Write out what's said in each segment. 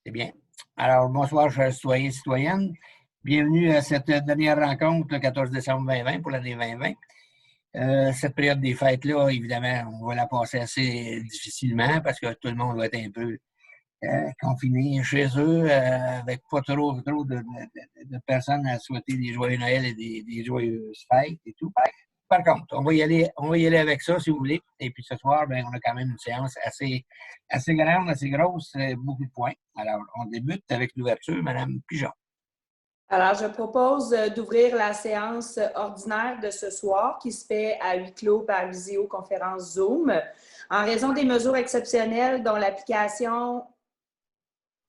C'est bien. Alors, bonsoir, chers citoyens et citoyennes. Bienvenue à cette dernière rencontre le 14 décembre 2020 pour l'année 2020. Cette période des fêtes-là, évidemment, on va la passer assez difficilement parce que tout le monde va être un peu confiné chez eux, avec pas trop de personnes à souhaiter des joyeux Noël et des joyeuses fêtes et tout. Par contre, on va y aller avec ça, si vous voulez. Et puis ce soir, ben, on a quand même une séance assez grande, assez grosse, beaucoup de points. Alors, on débute avec l'ouverture, Mme Pigeon. Alors, je propose d'ouvrir la séance ordinaire de ce soir qui se fait à huis clos par visioconférence Zoom. En raison des mesures exceptionnelles dont l'application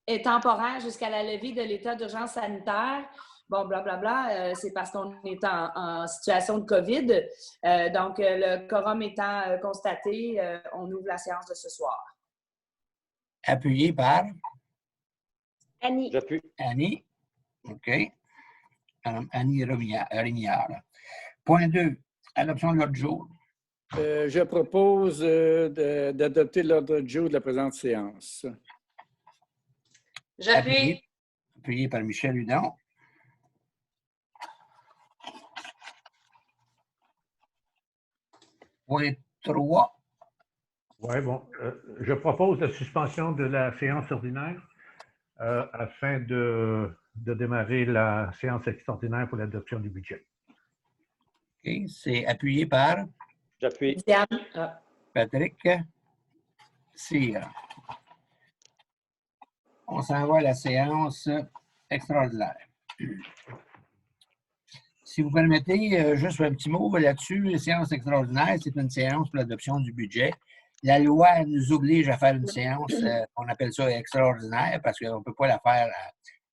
est temporaire jusqu'à la levée de l'état d'urgence sanitaire, bon, blablabla, c'est parce qu'on est en situation de COVID. Donc, le quorum étant constaté, on ouvre la séance de ce soir. Appuyé par? Annie. J'appuie. Annie. OK. Madame Annie Rémiard. Point 2, adoption de l'ordre du jour. Je propose d'adopter l'ordre du jour de la présente séance. J'appuie. Appuyé par Michel Hudon. Point 3. Oui, bon. Je propose la suspension de la séance ordinaire afin de démarrer la séance extraordinaire pour l'adoption du budget. OK. C'est appuyé par J'appuie. Diane. Patrick Cyr. On s'en va à la séance extraordinaire. Si vous permettez, juste un petit mot là-dessus, la séance extraordinaire, c'est une séance pour l'adoption du budget. La loi nous oblige à faire une séance, on appelle ça extraordinaire, parce qu'on ne peut pas la faire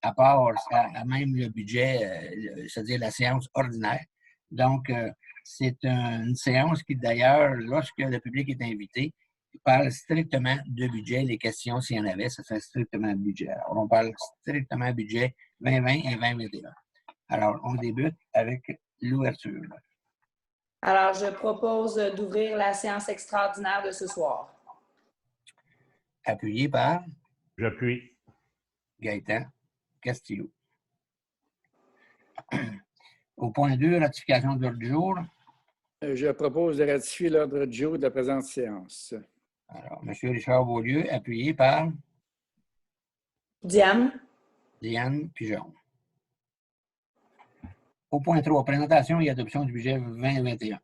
à part à même le budget, c'est-à-dire la séance ordinaire. Donc, c'est une séance qui, d'ailleurs, lorsque le public est invité, parle strictement de budget. Les questions, s'il y en avait, ça fait strictement de budget. Alors, on parle strictement budget 2020 et 2021. Alors, on débute avec l'ouverture. Alors, je propose d'ouvrir la séance extraordinaire de ce soir. Appuyé par J'appuie. Gaëtan Castillo. Au point 2, ratification de l'ordre du jour. Je propose de ratifier l'ordre du jour de la présente séance. Alors, M. Richard Beaulieu, appuyé par Diane. Diane Pigeon. Au point 3, présentation et adoption du budget 2021.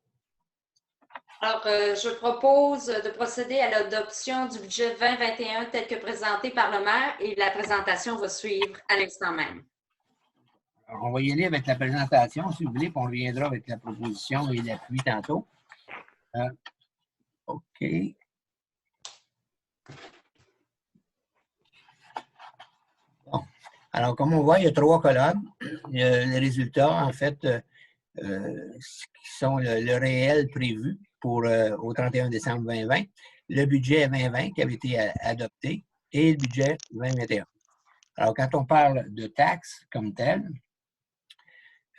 Alors, je propose de procéder à l'adoption du budget 2021 tel que présenté par le maire et la présentation va suivre à l'instant même. Alors, on va y aller avec la présentation, si vous voulez, puis on reviendra avec la proposition et l'appui tantôt. OK. Bon. Alors, comme on voit, il y a 3 colonnes. Il y a les résultats, en fait, qui sont le réel prévu pour au 31 décembre 2020, le budget 2020 qui avait été adopté et le budget 2021. Alors, quand on parle de taxes comme telles,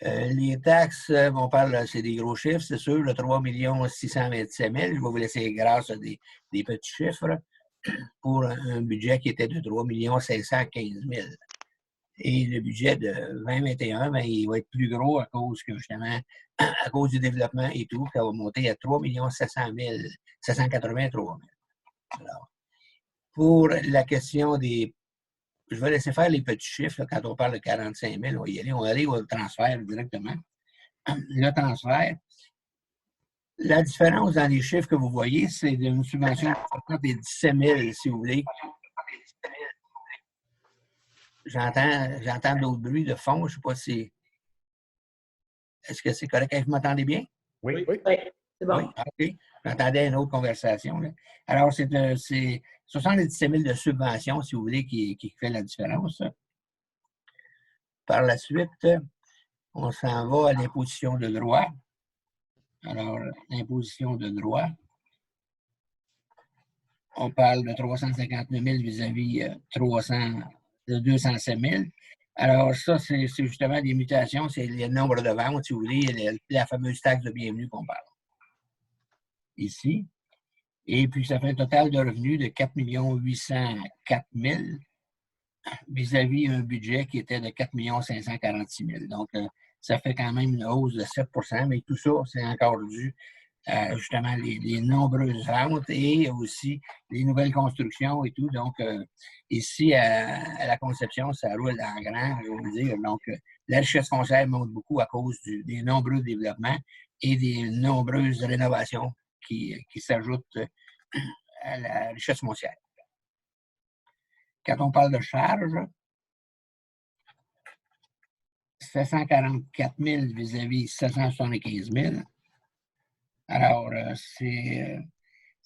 les taxes, on parle, c'est des gros chiffres, c'est sûr, le 3 627 000. Je vais vous laisser grâce à des petits chiffres pour un budget qui était de 3 515 000. Et le budget de 2021, ben, il va être plus gros à cause que, justement, à cause du développement et tout, ça va monter à 3 783 000. Alors, pour la question des... Je vais laisser faire les petits chiffres, là, quand on parle de 45 000, on va y aller, on va aller au transfert directement. Le transfert, la différence dans les chiffres que vous voyez, c'est une subvention de 17 000, si vous voulez. J'entends d'autres bruits de fond, je ne sais pas si... Est-ce que c'est correct? Vous m'entendez bien? Oui. Oui, c'est bon. Oui, OK. J'entendais une autre conversation. Là. Alors, c'est 77 000 de subventions, si vous voulez, qui fait la différence. Par la suite, on s'en va à l'imposition de droit. Alors, l'imposition de droit, on parle de 359 000 vis-à-vis de 207 000. Alors, ça, c'est justement des mutations, c'est le nombre de ventes, si vous voulez, la fameuse taxe de bienvenue qu'on parle. Ici. Et puis, ça fait un total de revenus de 4 804 vis-à-vis un budget qui était de 4 546 000. Donc, ça fait quand même une hausse de 7 mais tout ça, c'est encore dû à justement les nombreuses ventes et aussi les nouvelles constructions et tout. Donc, ici, à la conception, ça roule en grand, je veux dire. Donc, la richesse foncière monte beaucoup à cause des nombreux développements et des nombreuses rénovations qui s'ajoutent à la richesse foncière. Quand on parle de charges, 744 000 vis-à-vis 775 000. Alors, c'est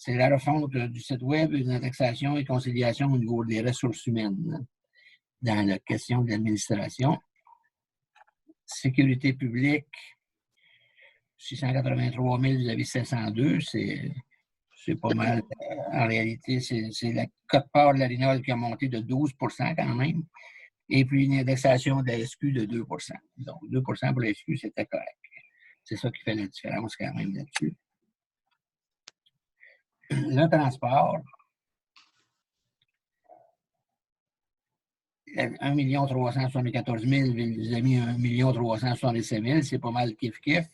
la refonte du site web, une indexation et conciliation au niveau des ressources humaines dans la question de l'administration. Sécurité publique, 683 000 vis-à-vis 702, c'est pas mal. En réalité, c'est la quote-part de la RINOL qui a monté de 12 quand même. Et puis une indexation de la SQ de 2 Donc, 2 pour la SQ, c'était correct. C'est ça qui fait la différence quand même là-dessus. Le transport, 1 374 000 vis-à-vis 1 367 000, c'est pas mal kiff-kiff.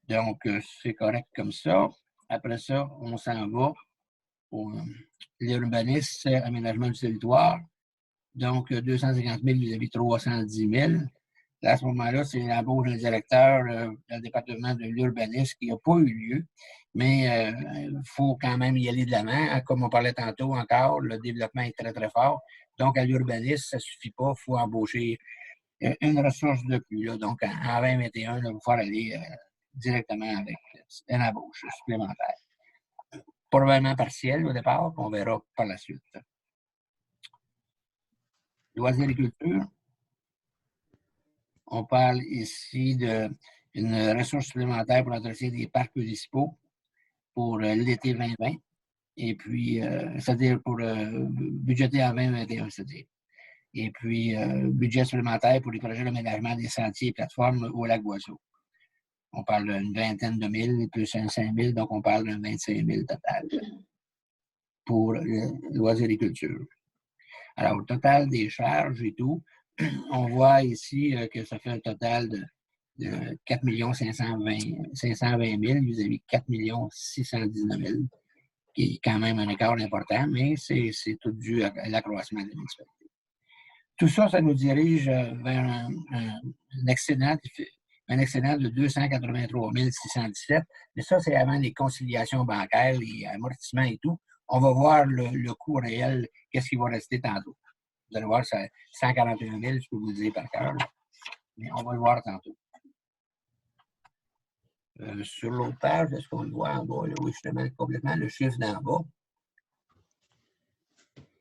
Donc, c'est correct comme ça. Après ça, on s'en va pour l'urbanisme, aménagement du territoire. Donc, 250 000 vis-à-vis 310 000. Là, à ce moment-là, c'est l'embauche d'un directeur dans le département de l'urbanisme qui n'a pas eu lieu. Mais il faut quand même y aller de l'avant. Comme on parlait tantôt encore, le développement est très, très fort. Donc, à l'urbanisme, ça ne suffit pas. Il faut embaucher une ressource de plus. Là. Donc, en 2021, il va falloir aller directement avec une embauche supplémentaire. Probablement partielle au départ, on verra par la suite. Loisirs et culture. On parle ici d'une ressource supplémentaire pour l'entretien des parcs municipaux pour l'été 2020. Et puis, c'est-à-dire pour budgéter en 2021, c'est-à-dire. Et puis, budget supplémentaire pour les projets d'aménagement des sentiers et plateformes au lac Boisseau. On parle d'une vingtaine de mille, plus un 5 000, donc on parle d'un 25 000 total pour loisirs et culture. Alors, au total des charges et tout, on voit ici que ça fait un total de 4 520 000 vis-à-vis 4 619 000, qui est quand même un écart important, mais c'est tout dû à l'accroissement de la municipalité. Tout ça, ça nous dirige vers un excédent de 283 617, mais ça, c'est avant les conciliations bancaires, les amortissements et tout. On va voir le coût réel, qu'est-ce qui va rester tantôt. Vous allez voir, c'est 141 000, je peux vous le dire par cœur, mais on va le voir tantôt. Sur l'autre page, est-ce qu'on le voit en bas? Là? Oui, justement, complètement le chiffre d'en bas.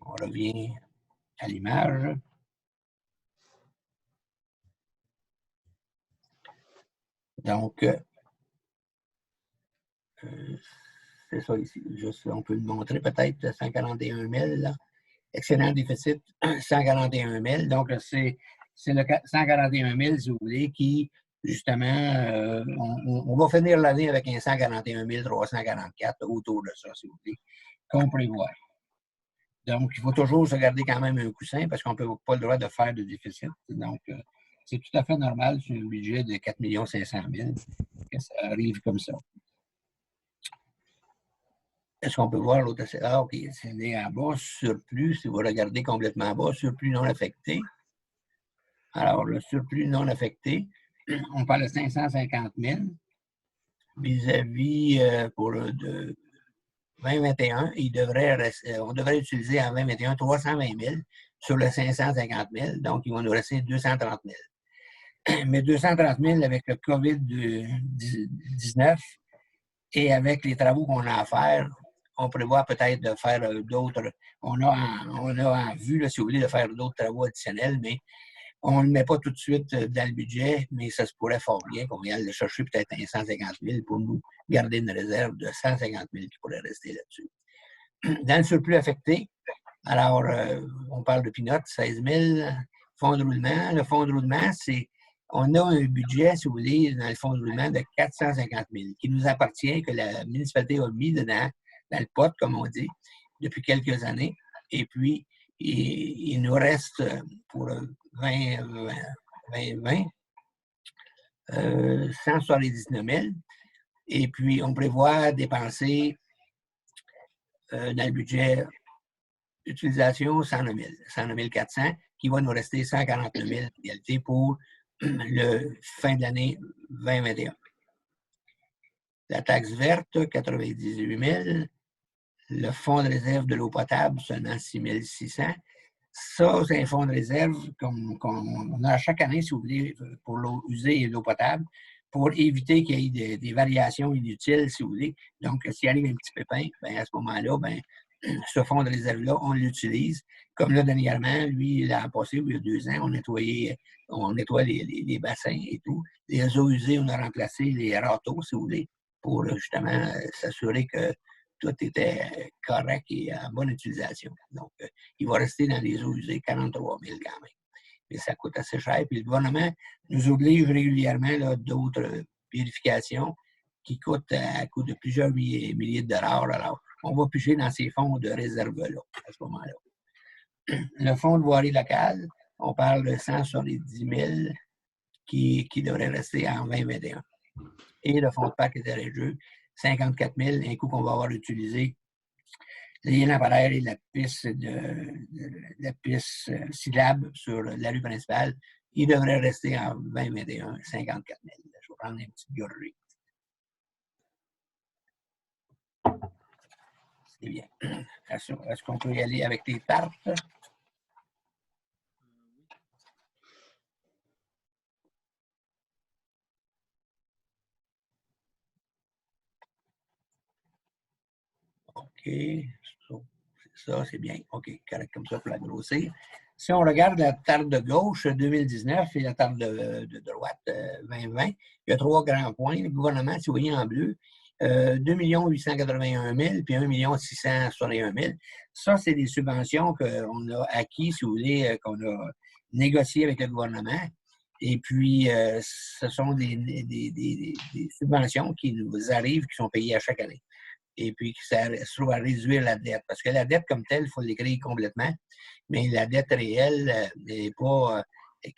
On revient à l'image. Donc, c'est ça ici. Juste, on peut le montrer peut-être, 141 000. Là. Excellent déficit, 141 000. Donc, c'est le 141 000, si vous voulez, qui, justement, on va finir l'année avec un 141 344 autour de ça, si vous voulez, qu'on prévoit. Donc, il faut toujours se garder quand même un coussin parce qu'on n'a pas le droit de faire de déficit. Donc, c'est tout à fait normal sur un budget de 4 500 000 que ça arrive comme ça. Est-ce qu'on peut voir l'autre? Ah, OK, c'est en bas, surplus, si vous regardez complètement en bas, surplus non affecté. Alors, le surplus non affecté, on parle de 550 000 vis-à-vis pour de 2021, on devrait utiliser en 2021 320 000 sur le 550 000, donc il va nous rester 230 000. Mais 230 000 avec le COVID-19 et avec les travaux qu'on a à faire, on prévoit peut-être de faire d'autres. On a en vue, là, si vous voulez, de faire d'autres travaux additionnels, mais on ne le met pas tout de suite dans le budget, mais ça se pourrait fort bien qu'on vienne le chercher peut-être un 150 000 pour nous garder une réserve de 150 000 qui pourrait rester là-dessus. Dans le surplus affecté, alors, on parle de peanuts, 16 000, fonds de roulement. Le fonds de roulement, on a un budget, si vous voulez, dans le fonds de roulement de 450 000 qui nous appartient, que la municipalité a mis dedans, dans le pot, comme on dit, depuis quelques années. Et puis, il nous reste pour 2020 179 000. Et puis, on prévoit dépenser dans le budget d'utilisation 109 400, qui va nous rester 149 000 en réalité pour le fin de l'année 2021. La taxe verte, 98 000. Le fonds de réserve de l'eau potable, seulement 6 600. Ça, c'est un fonds de réserve qu'on a chaque année, si vous voulez, pour l'eau usée et l'eau potable, pour éviter qu'il y ait des variations inutiles, si vous voulez. Donc, s'il arrive un petit pépin, bien, à ce moment-là, bien, ce fonds de réserve-là, on l'utilise. Comme là, dernièrement, lui, l'an passé, il y a 2 ans, on nettoie les bassins et tout. Les eaux usées, on a remplacé les râteaux, si vous voulez, pour justement s'assurer que tout était correct et en bonne utilisation. Donc, il va rester dans les eaux usées 43 000 quand même. Mais ça coûte assez cher. Puis le gouvernement nous oblige régulièrement d'autres vérifications qui coûtent à coût de plusieurs milliers de dollars. Alors, on va piger dans ces fonds de réserve-là, à ce moment-là. Le fonds de voirie locale, on parle de 170 000 qui devrait rester en 2021. Et le fonds de parc et terrain de jeu, 54 000, un coup qu'on va avoir utilisé les lampadaires et la piste syllabe sur la rue principale, il devrait rester en 2021 54 000. Je vais prendre une petite gorgée. C'est bien. Est-ce qu'on peut y aller avec les tartes? OK. Ça, c'est bien. OK, correct comme ça pour la grossir. Si on regarde la tarte de gauche 2019 et la tarte de droite 2020, il y a 3 grands points. Le gouvernement, si vous voyez en bleu, 2 881 000 puis 1 661 000. Ça, c'est des subventions qu'on a acquises, si vous voulez, qu'on a négociées avec le gouvernement. Et puis, ce sont des subventions qui nous arrivent, qui sont payées à chaque année. Et puis, ça se trouve à réduire la dette. Parce que la dette comme telle, il faut l'écrire complètement. Mais la dette réelle n'est pas...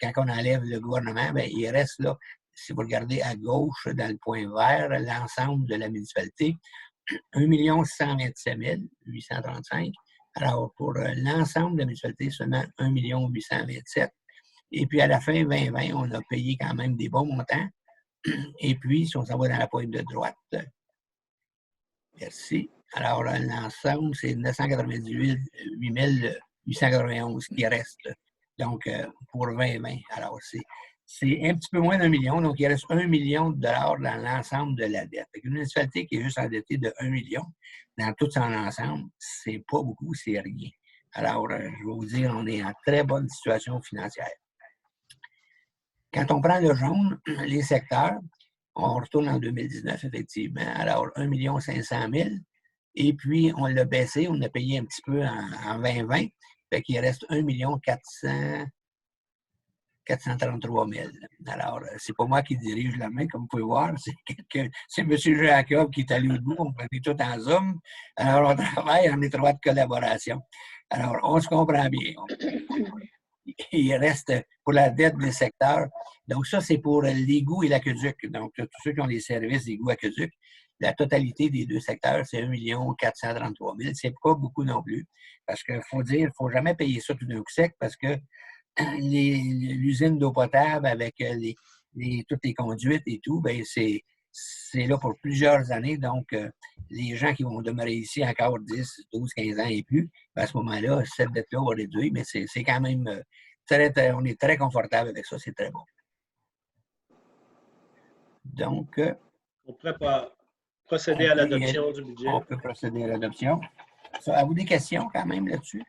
Quand on enlève le gouvernement, bien, il reste là, si vous regardez à gauche, dans le point vert, l'ensemble de la municipalité, 1 127 835. Alors, pour l'ensemble de la municipalité, seulement 1 827. Et puis, à la fin 2020, on a payé quand même des bons montants. Et puis, si on s'en va dans la pointe de droite, merci. Alors, l'ensemble, c'est 998 891 qui reste. Donc, pour 2020. Alors, c'est un petit peu moins d'1 million. Donc, il reste 1 million de dollars dans l'ensemble de la dette. Une municipalité qui est juste endettée de 1 million dans tout son ensemble, c'est pas beaucoup, c'est rien. Alors, je vais vous dire, on est en très bonne situation financière. Quand on prend le jaune, les secteurs, on retourne en 2019, effectivement. Alors, 1 500 000. Et puis, on l'a baissé, on a payé un petit peu en 2020. Fait qu'il reste 1 433 000. Alors, c'est pas moi qui dirige la main, comme vous pouvez voir. C'est M. Jacob qui est allé au bout. On est tous en Zoom. Alors, on travaille en étroite collaboration. Alors, on se comprend bien. Il reste pour la dette des secteurs. Donc, ça, c'est pour l'égout et l'aqueduc. Donc, tous ceux qui ont les services d'égout aqueduc, la totalité des 2 secteurs, c'est 1 433 000. C'est pas beaucoup non plus. Parce qu'il faut dire, il ne faut jamais payer ça tout d'un coup sec parce que l'usine d'eau potable avec toutes les conduites et tout, bien, c'est là pour plusieurs années. Donc, les gens qui vont demeurer ici encore 10, 12, 15 ans et plus, bien, à ce moment-là, cette dette-là va réduire, mais c'est quand même on est très confortable avec ça, c'est très bon. Donc, on pourrait procéder à l'adoption du budget. On peut procéder à l'adoption. Avez-vous des questions quand même là-dessus?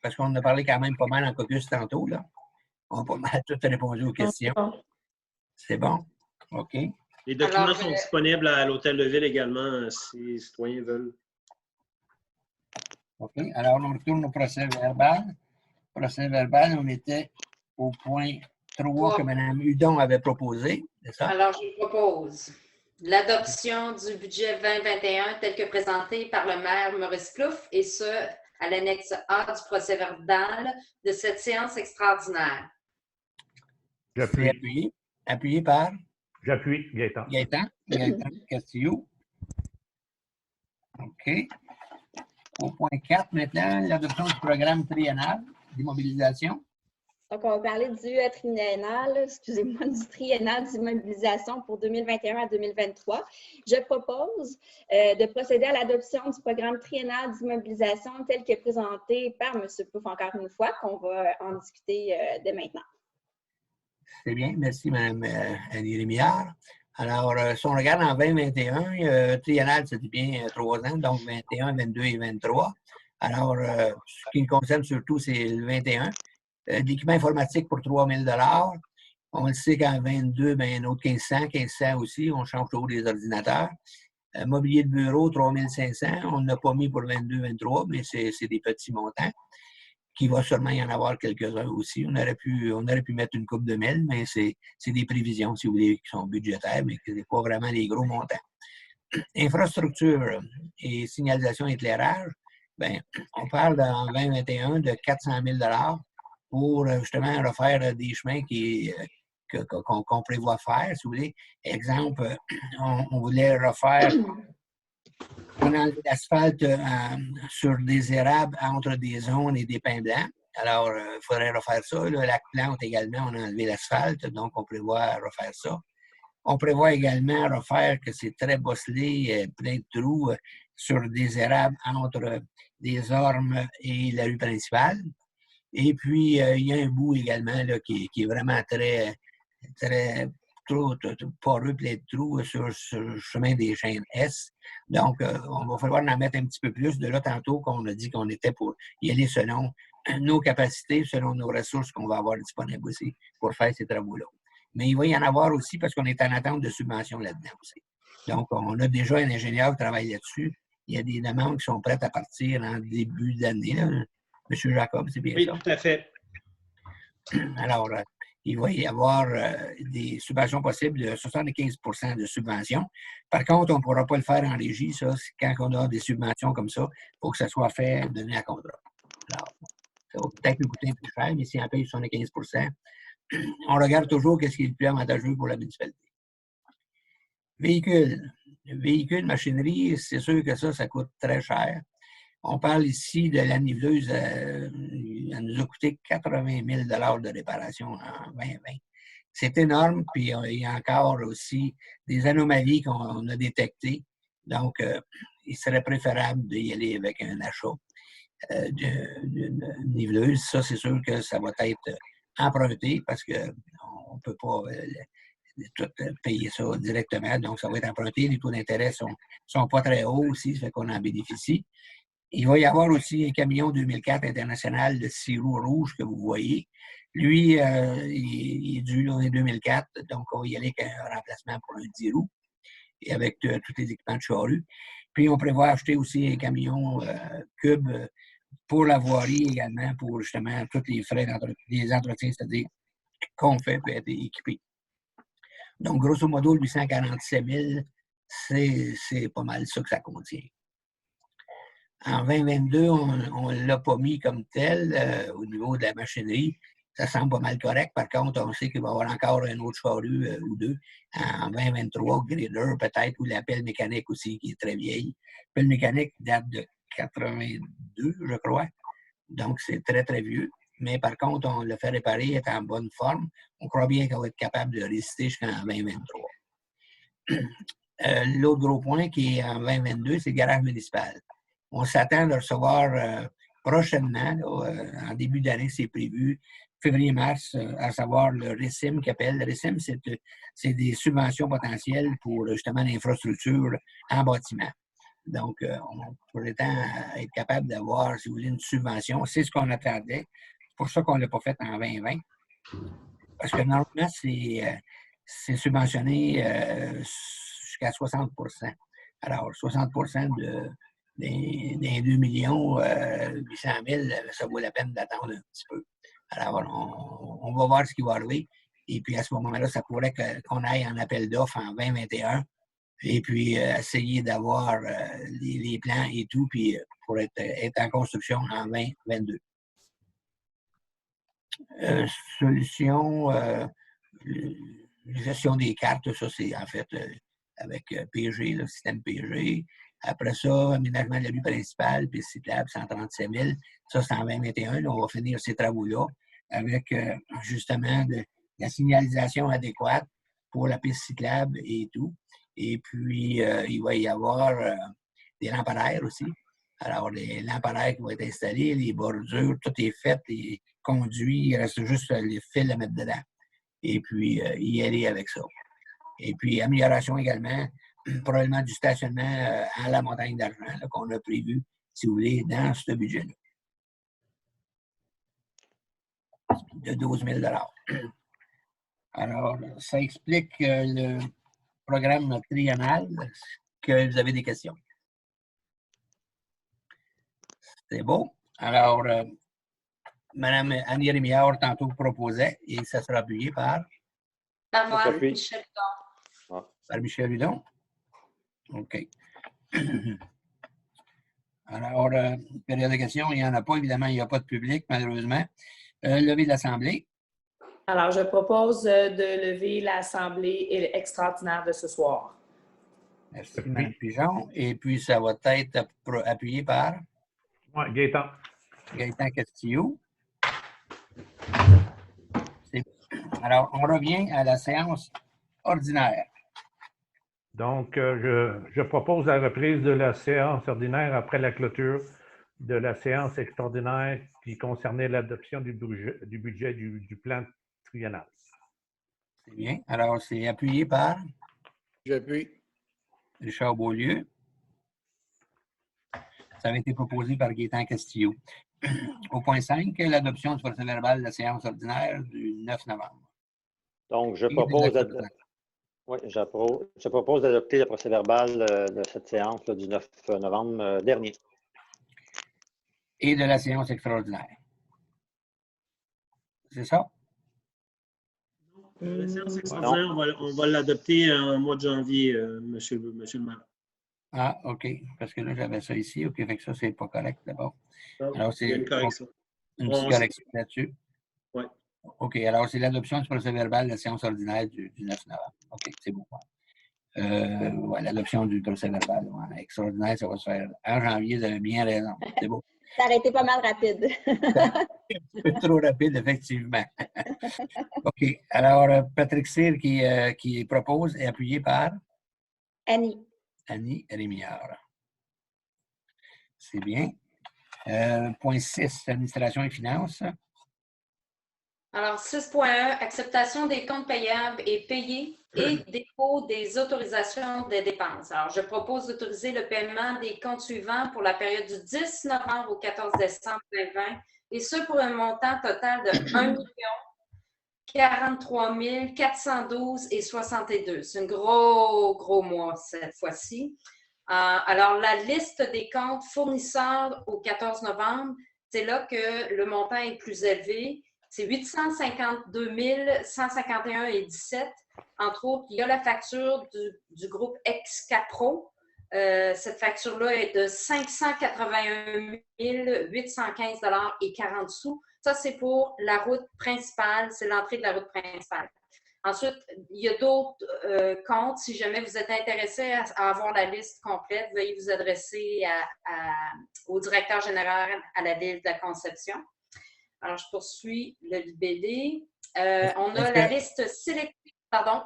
Parce qu'on a parlé quand même pas mal en caucus tantôt, là. On a pas mal tout répondu aux questions. C'est bon? OK. Les documents sont disponibles à l'Hôtel de Ville également, si les citoyens veulent. OK. Alors, on retourne au procès verbal. Procès verbal, on était au point 3 que Mme Hudon avait proposé. C'est ça? Alors, je propose l'adoption du budget 2021 tel que présenté par le maire Maurice Plouffe, et ce, à l'annexe A du procès-verbal de cette séance extraordinaire. C'est J'appuie. appuyé. Appuyé par J'appuie, Gaëtan. Gaëtan Castillo. OK. Au point 4, maintenant, l'adoption du programme triennal d'immobilisation. Donc, on va parler du triennal, excusez-moi, du triennal d'immobilisation pour 2021 à 2023. Je propose de procéder à l'adoption du programme triennal d'immobilisation tel que présenté par M. Plouffe encore une fois, qu'on va en discuter dès maintenant. C'est bien, merci Mme Annie Rémillard. Alors, si on regarde en 2021, triennal, c'était bien 3 ans, donc 21, 22 et 23. Alors, ce qui me concerne surtout, c'est le 21. L'équipement informatique pour 3 000 $. On le sait qu'en 22, bien, un autre 1500 aussi, on change toujours des ordinateurs. Mobilier de bureau, 3 500. On n'a pas mis pour le 22, 23, mais c'est des petits montants. Qui va sûrement y en avoir quelques-uns aussi. On aurait pu mettre une coupe de 1000, mais c'est des prévisions, si vous voulez, qui sont budgétaires, mais qui ne sont pas vraiment les gros montants. Infrastructure et signalisation éclairage, bien, on parle en 2021 de 400 000 $ pour justement refaire des chemins qu'on prévoit faire, si vous voulez. Exemple, on voulait refaire l'asphalte sur des érables entre des zones et des pins blancs. Alors, il faudrait refaire ça. Le lac Plante également, on a enlevé l'asphalte, donc on prévoit refaire ça. On prévoit également refaire que c'est très bosselé, plein de trous sur des érables entre des ormes et la rue principale. Et puis, il y a un bout également là, qui est vraiment très poreux, plein de trous sur le chemin des chaînes S. Donc, on va falloir en mettre un petit peu plus. De là, tantôt, qu'on a dit qu'on était pour y aller selon nos capacités, selon nos ressources qu'on va avoir disponibles aussi pour faire ces travaux-là. Mais il va y en avoir aussi parce qu'on est en attente de subventions là-dedans aussi. Donc, on a déjà un ingénieur qui travaille là-dessus. Il y a des demandes qui sont prêtes à partir en début d'année. Monsieur Jacob, c'est bien ça? Oui, tout à fait. Alors, il va y avoir des subventions possibles de 75 % de subventions. Par contre, on ne pourra pas le faire en régie. Ça, quand on a des subventions comme ça, il faut que ça soit fait, donné à contrat. Alors, ça va peut-être nous coûter plus cher, mais si on paye 75 %, on regarde toujours ce qui est le plus avantageux pour la municipalité. Véhicules, machinerie, c'est sûr que ça coûte très cher. On parle ici de la niveleuse, elle nous a coûté 80 000 $ de réparation en 2020. C'est énorme, puis il y a encore aussi des anomalies qu'on a détectées. Donc, il serait préférable d'y aller avec un achat d'une niveleuse. Ça, c'est sûr que ça va être emprunté parce qu'on ne peut pas tout payer ça directement. Donc, ça va être emprunté. Les taux d'intérêt ne sont pas très hauts aussi, ça fait qu'on en bénéficie. Il va y avoir aussi un camion 2004 international de 6 roues rouges que vous voyez. Lui, il est dû en 2004, donc on va y aller avec un remplacement pour un 10 roues et avec tous les équipements de charrue. Puis on prévoit acheter aussi un camion cube pour la voirie également, pour justement tous les frais des entretiens, c'est-à-dire qu'on fait pour être équipé. Donc, grosso modo, 847 000, c'est pas mal ça que ça contient. En 2022, on ne l'a pas mis comme tel au niveau de la machinerie. Ça semble pas mal correct. Par contre, on sait qu'il va y avoir encore un autre charrue ou deux en 2023, grader peut-être, ou la pelle mécanique aussi, qui est très vieille. La pelle mécanique date de 82, je crois. Donc, c'est très, très vieux. Mais par contre, on l'a fait réparer, elle est en bonne forme. On croit bien qu'on va être capable de résister jusqu'en 2023. L'autre gros point qui est en 2022, c'est le garage municipal. On s'attend de recevoir prochainement, là, en début d'année, c'est prévu, février-mars, à savoir le RECIM qu'appelle. Le RECIM, c'est des subventions potentielles pour justement l'infrastructure en bâtiment. Donc, on pourrait être capable d'avoir, si vous voulez, une subvention. C'est ce qu'on attendait. C'est pour ça qu'on ne l'a pas fait en 2020. Parce que normalement, c'est subventionné jusqu'à 60 %. Alors, 60 % des 2 800 000, ça vaut la peine d'attendre un petit peu. Alors, on va voir ce qui va arriver. Et puis, à ce moment-là, ça pourrait qu'on aille en appel d'offres en 2021 Et puis, essayer d'avoir les plans et tout, puis pour être en construction en 2022. Solution, gestion des cartes, ça, c'est en fait avec PG, le système PG. Après ça, aménagement de la rue principale, piste cyclable, 137 000. Ça, c'est en 2021. Là, on va finir ces travaux-là avec justement la signalisation adéquate pour la piste cyclable et tout. Et puis, il va y avoir des lampadaires aussi. Alors, les lampadaires qui vont être installés, les bordures, tout est fait, les conduits, il reste juste les fils à mettre dedans. Et puis, y aller avec ça. Et puis, amélioration également, probablement du stationnement à la montagne d'argent qu'on a prévu, si vous voulez, dans ce budget-là. De 12 000 $. Alors, ça explique le programme triennal. Que vous avez des questions? C'est beau. Alors, Mme Annie Rémillard, tantôt, proposait, et ça sera appuyé par? Par moi, Michel Hudon. Par Michel Hudon? OK. Alors, période de questions, il n'y en a pas. Évidemment, il n'y a pas de public, malheureusement. Lever de l'Assemblée. Alors, je propose de lever l'Assemblée extraordinaire de ce soir. Merci, Mme Pigeon. Et puis, ça va être appuyé par? Oui, Gaétan. Gaétan Castillo. Alors, on revient à la séance ordinaire. Donc, je propose la reprise de la séance ordinaire après la clôture de la séance extraordinaire qui concernait l'adoption du budget du plan triennal. C'est bien. Alors, c'est appuyé par? J'appuie. Richard Beaulieu. Ça avait été proposé par Gaétan Castillo. Au point 5, l'adoption du procès-verbal de la séance ordinaire du 9 novembre. Donc, je propose d'adopter le procès-verbal de cette séance là, du 9 novembre dernier. Et de la séance extraordinaire. C'est ça? La séance extraordinaire, on va l'adopter en mois de janvier, monsieur le maire. Ah, OK. Parce que là, j'avais ça ici. OK, fait que ça, c'est pas correct d'abord. Alors, c'est une correction. Une petite correction là-dessus. Oui. OK, alors c'est l'adoption du procès-verbal de la séance ordinaire du 9 novembre. OK, c'est bon. Ouais, l'adoption du procès-verbal extraordinaire, ça va se faire en janvier, vous avez bien raison. C'est beau. Ça aurait été pas mal rapide. Un peu trop rapide, effectivement. OK, alors Patrick Cyr qui propose est appuyé par? Annie. Annie Rémillard. C'est bien. Point 6, administration et finances. Alors, 6.1, acceptation des comptes payables et payés et dépôt des autorisations des dépenses. Alors, je propose d'autoriser le paiement des comptes suivants pour la période du 10 novembre au 14 décembre 2020, et ce pour un montant total de 1 43 412,62. C'est un gros mois cette fois-ci. Alors, la liste des comptes fournisseurs au 14 novembre, c'est là que le montant est plus élevé. C'est 852 151,17. Entre autres, il y a la facture du groupe Excapro. Cette facture-là est de 581 815,40 $. Ça, c'est pour la route principale. C'est l'entrée de la route principale. Ensuite, il y a d'autres comptes. Si jamais vous êtes intéressé à avoir la liste complète, veuillez vous adresser au directeur général à la ville de la Conception. Alors, je poursuis le LBD. On a la liste sélective. Pardon?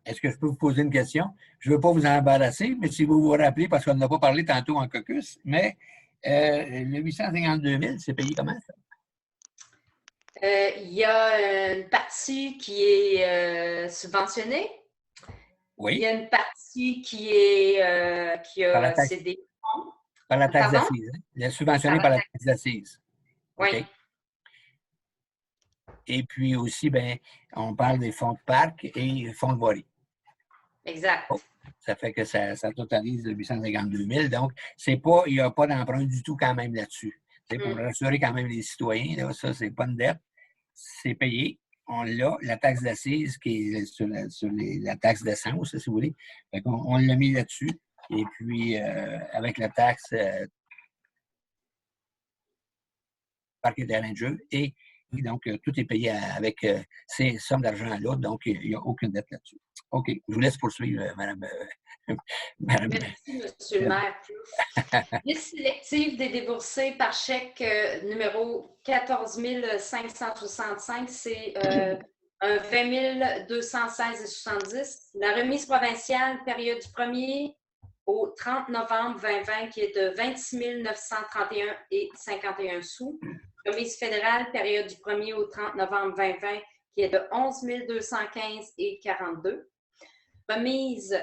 Est-ce que je peux vous poser une question? Je ne veux pas vous embarrasser, mais si vous vous rappelez, parce qu'on n'a pas parlé tantôt en caucus, mais le 852 000, c'est payé comment ça? Il y a une partie qui est subventionnée. Oui. Il y a une partie qui est c'est des fonds. Par la taxe d'assises. Hein? Elle est subventionnée par la taxe d'assises. Oui. Okay. Et puis aussi, ben, on parle des fonds de parc et fonds de voirie. Exact. Oh, ça fait que ça totalise le 852 000. Donc, il n'y a pas d'emprunt du tout quand même là-dessus. Pour rassurer quand même les citoyens, là, ça, c'est pas une dette. C'est payé. on l'a, la taxe d'assises qui est sur la taxe d'essence, si vous voulez. Fait on l'a mis là-dessus. Et puis, avec la taxe parc et terrain de jeu, et donc, tout est payé avec ces sommes d'argent-là, donc il n'y a aucune dette là-dessus. OK, je vous laisse poursuivre, Madame. Merci, Monsieur le maire. Liste sélective des déboursés par chèque numéro 14 565, c'est un 20 216,70. La remise provinciale, période du 1er au 30 novembre 2020, qui est de 26 931,51 sous. Remise fédérale, période du 1er au 30 novembre 2020, qui est de 11 215,42. Remise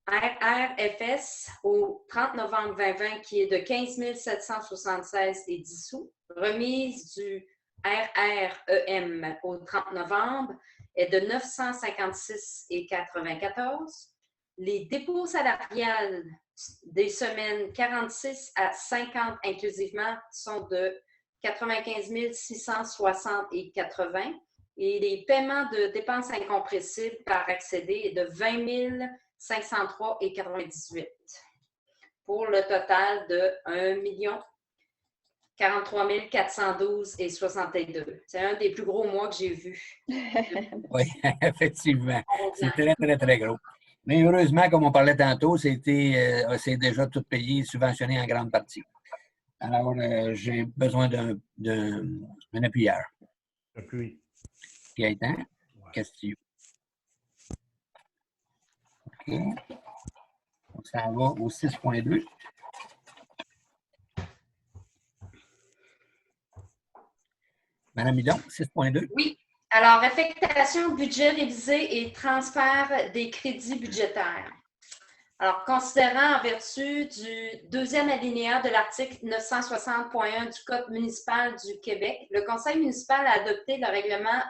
RFS au 30 novembre 2020, qui est de 15 776,10 sous. Remise du RREM au 30 novembre est de 956,94. Les dépôts salariales des semaines 46 à 50 inclusivement sont de 95 660,80 et les paiements de dépenses incompressibles par accédé est de 20 503,98 pour le total de 1 43 412,62. C'est un des plus gros mois que j'ai vu. Oui, effectivement. C'est très, très, très gros. Mais heureusement, comme on parlait tantôt, c'est déjà tout payé, subventionné en grande partie. Alors, j'ai besoin d'un appuyeur. Appui. Gaëtan, question. OK. Donc, ça va au 6.2. Madame Midon, 6.2. Oui. Alors, affectation, budget révisé et transfert des crédits budgétaires. Alors, considérant en vertu du deuxième alinéa de l'article 960.1 du Code municipal du Québec, le Conseil municipal a adopté le règlement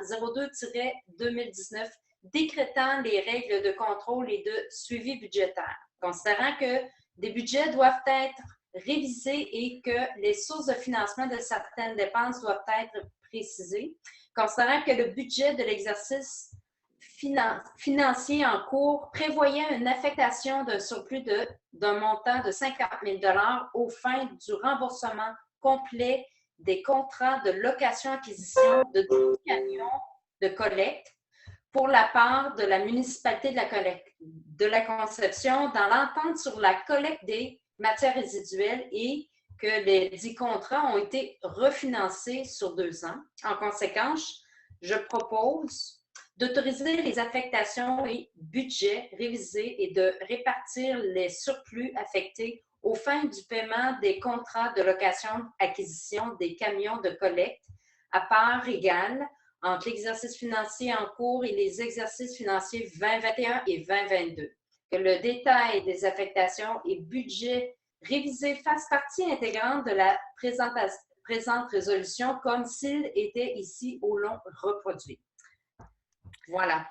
02-2019 décrétant les règles de contrôle et de suivi budgétaire. Considérant que des budgets doivent être révisés et que les sources de financement de certaines dépenses doivent être précisées, considérant que le budget de l'exercice financier en cours prévoyait une affectation d'un surplus d'un montant de 50 000 $ aux fins du remboursement complet des contrats de location-acquisition de 10 camions de collecte pour la part de la municipalité de la Conception dans l'entente sur la collecte des matières résiduelles et que les 10 contrats ont été refinancés sur 2 ans. En conséquence, je propose d'autoriser les affectations et budgets révisés et de répartir les surplus affectés aux fins du paiement des contrats de location-acquisition des camions de collecte à part égale entre l'exercice financier en cours et les exercices financiers 2021 et 2022. Que le détail des affectations et budgets révisés fasse partie intégrante de la présente résolution comme s'il était ici au long reproduit. Voilà.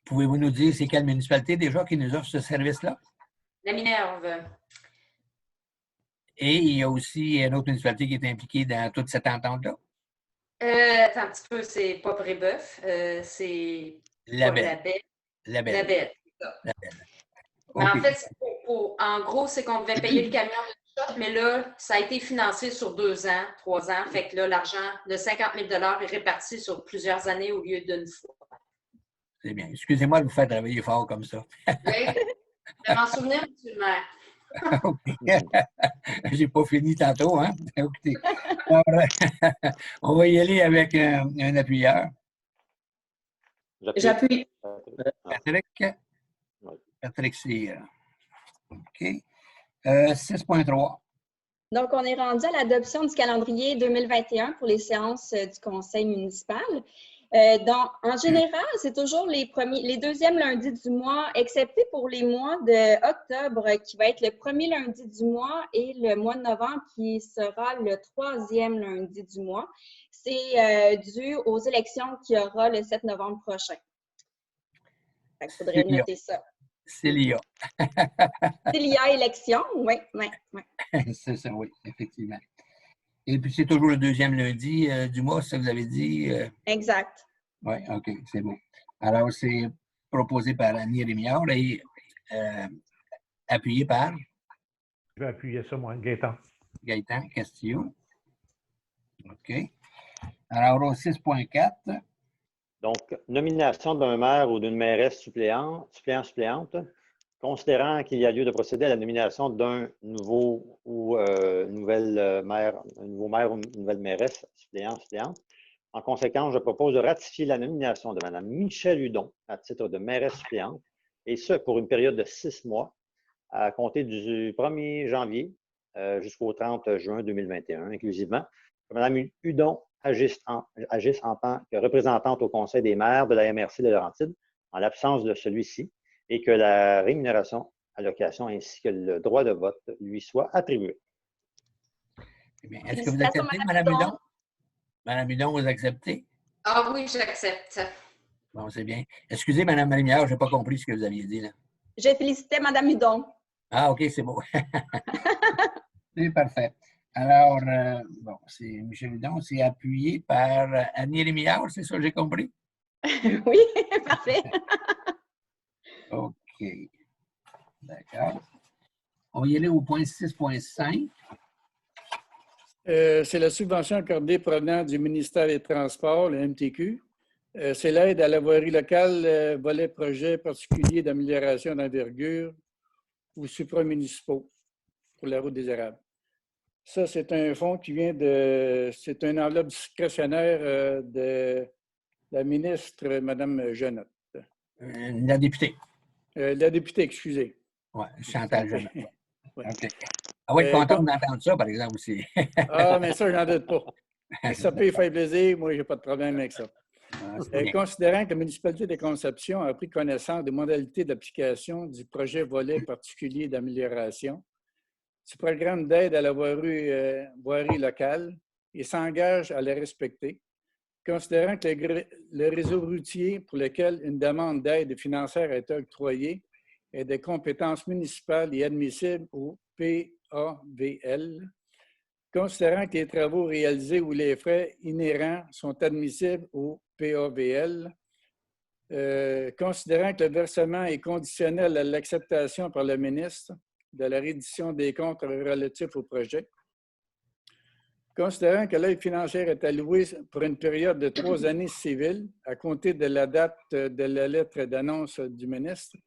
Pouvez-vous nous dire c'est quelle municipalité déjà qui nous offre ce service-là? La Minerve. Et il y a aussi une autre municipalité qui est impliquée dans toute cette entente-là? Attends un petit peu, c'est pas Brébeuf, c'est La pas Belle. La Belle. C'est ça. La Belle. Mais Okay. en fait, en gros, c'est qu'on devait payer le camion de shot, mais là, ça a été financé sur 2 ans, 3 ans. Fait que là, l'argent de 50 000 $ est réparti sur plusieurs années au lieu d'une fois. C'est bien. Excusez-moi de vous faire travailler fort comme ça. Oui, je vais m'en souvenir, M. le maire. OK. J'ai pas fini tantôt, hein? Écoutez. On va y aller avec un appuyeur. J'appuie. Patrick? Oui. Patrick Cyr. OK. 6.3. Donc, on est rendu à l'adoption du calendrier 2021 pour les séances du conseil municipal. Donc, en général, c'est toujours les deuxièmes lundis du mois, excepté pour les mois d'octobre, qui va être le premier lundi du mois, et le mois de novembre, qui sera le 3e lundi du mois. C'est dû aux élections qu'il y aura le 7 novembre prochain. Il faudrait noter ça. C'est l'IA. C'est l'IA élection, oui. C'est ça, oui, effectivement. Et puis, c'est toujours le 2e lundi du mois, ça vous avez dit? Exact. Oui, OK, c'est bon. Alors, c'est proposé par Annie Rémillard et appuyé par Je vais appuyer ça, moi, Gaétan. Gaëtan Castillo. OK. Alors, au 6.4, Donc, nomination d'un maire ou d'une mairesse suppléante, considérant qu'il y a lieu de procéder à la nomination d'un nouveau ou nouvelle maire, un nouveau maire ou une nouvelle mairesse suppléante. En conséquence, je propose de ratifier la nomination de Mme Michèle Hudon à titre de mairesse suppléante, et ce, pour une période de 6 mois, à compter du 1er janvier jusqu'au 30 juin 2021, inclusivement. Mme Hudon agisse en tant que représentante au Conseil des maires de la MRC de Laurentides, en l'absence de celui-ci, et que la rémunération, allocation ainsi que le droit de vote lui soient attribués. Est-ce que vous acceptez, Mme Hudon? Mme Hudon, vous acceptez? Ah oui, j'accepte. Bon, c'est bien. Excusez, Mme Rémillard, je n'ai pas compris ce que vous aviez dit, là. Je félicitais Mme Hudon. Ah, OK, c'est beau. C'est parfait. Alors, bon, c'est Michèle Hudon, c'est appuyé par Annie Rémillard, c'est ça que j'ai compris? Oui, parfait. OK. D'accord. On va y aller au point 6.5. C'est la subvention accordée provenant du ministère des Transports, le MTQ. C'est l'aide à la voirie locale, volet projet particulier d'amélioration d'envergure ou supramunicipaux pour la route des Érables. Ça, c'est un fonds qui vient de... C'est une enveloppe discrétionnaire de la ministre, Mme Jenotte. La députée. La députée, excusez. Oui, Chantal Jenotte. Ouais. OK. Ah oui, content d'entendre ça, par exemple, aussi. Ah, mais ça, je n'en doute pas. Ça peut faire plaisir, moi, je n'ai pas de problème avec ça. Considérant que la municipalité de Conception a pris connaissance des modalités d'application du projet volet particulier d'amélioration du programme d'aide à la voirie locale et s'engage à les respecter, considérant que le réseau routier pour lequel une demande d'aide financière est octroyée est de compétences municipales et admissible au PAVL, considérant que les travaux réalisés ou les frais inhérents sont admissibles au PAVL, considérant que le versement est conditionnel à l'acceptation par le ministre de la reddition des comptes relatifs au projet, considérant que l'aide financière est allouée pour une période de 3 années civiles à compter de la date de la lettre d'annonce du ministre,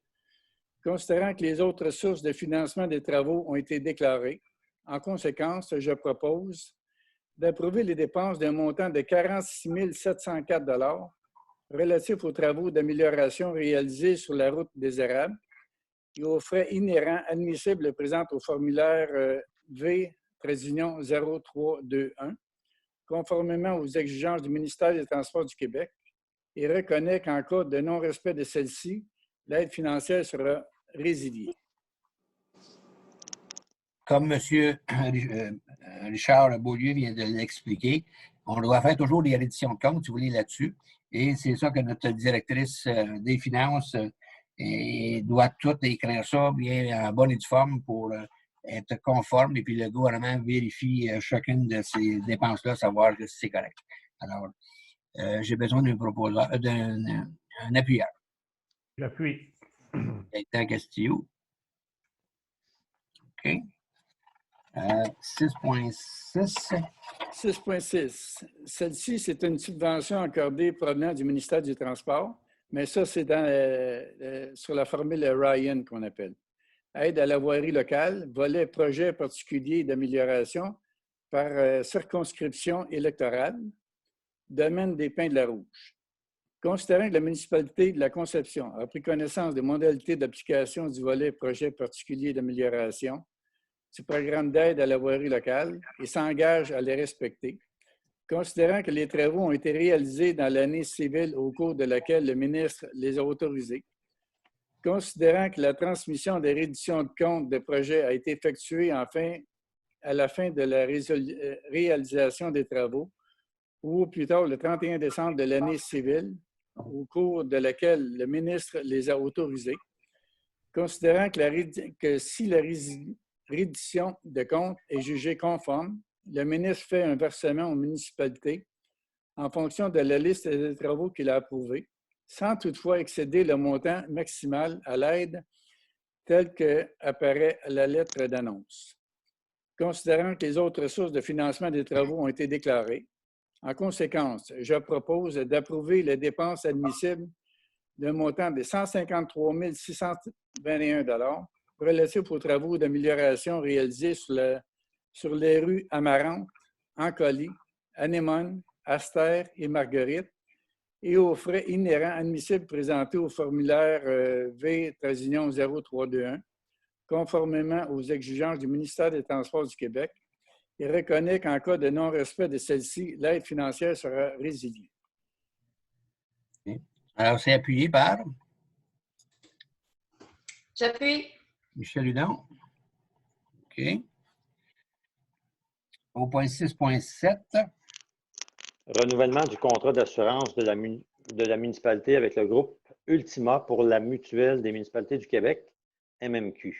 considérant que les autres sources de financement des travaux ont été déclarées. En conséquence, je propose d'approuver les dépenses d'un montant de 46 704 $ relatifs aux travaux d'amélioration réalisés sur la route des Érables et aux frais inhérents admissibles présents au formulaire V-0321, conformément aux exigences du ministère des Transports du Québec, et reconnaît qu'en cas de non-respect de celle-ci, l'aide financière sera résiliée. Comme M. Richard Beaulieu vient de l'expliquer, on doit faire toujours des redditions de comptes, si vous voulez, là-dessus. Et c'est ça que notre directrice des finances doit tout écrire ça bien en bonne et due forme pour être conforme. Et puis le gouvernement vérifie chacune de ces dépenses-là, savoir que c'est correct. Alors, j'ai besoin d'un appuyeur. J'appuie. Gaëtan Castillo. OK. 6.6. 6.6. Celle-ci, c'est une subvention accordée provenant du ministère du Transport, mais ça, c'est sur la formule Ryan qu'on appelle. Aide à la voirie locale, volet projet particulier d'amélioration par circonscription électorale, domaine des Pins de la Rouge. Considérant que la municipalité de la Conception a pris connaissance des modalités d'application du volet projet particulier d'amélioration du programme d'aide à la voirie locale et s'engage à les respecter, considérant que les travaux ont été réalisés dans l'année civile au cours de laquelle le ministre les a autorisés, considérant que la transmission des redditions de comptes de projet a été effectuée à la fin de la réalisation des travaux, ou plus tard le 31 décembre de l'année civile, au cours de laquelle le ministre les a autorisés, considérant que si la reddition de comptes est jugée conforme, le ministre fait un versement aux municipalités en fonction de la liste des travaux qu'il a approuvés, sans toutefois excéder le montant maximal à l'aide tel qu'apparaît à la lettre d'annonce. Considérant que les autres sources de financement des travaux ont été déclarées, en conséquence, je propose d'approuver les dépenses admissibles d'un montant de 153 621 relatifs aux travaux d'amélioration réalisés sur les rues Amarante, Ancoli, Anémone, Astère et Marguerite et aux frais inhérents admissibles présentés au formulaire V-0321, conformément aux exigences du ministère des Transports du Québec, et reconnaît qu'en cas de non-respect de celle-ci, l'aide financière sera résiliée. Alors, c'est appuyé par J'appuie. Michel Hudon. OK. Au point 6.7. Renouvellement du contrat d'assurance de la municipalité avec le groupe Ultima pour la mutuelle des municipalités du Québec, MMQ.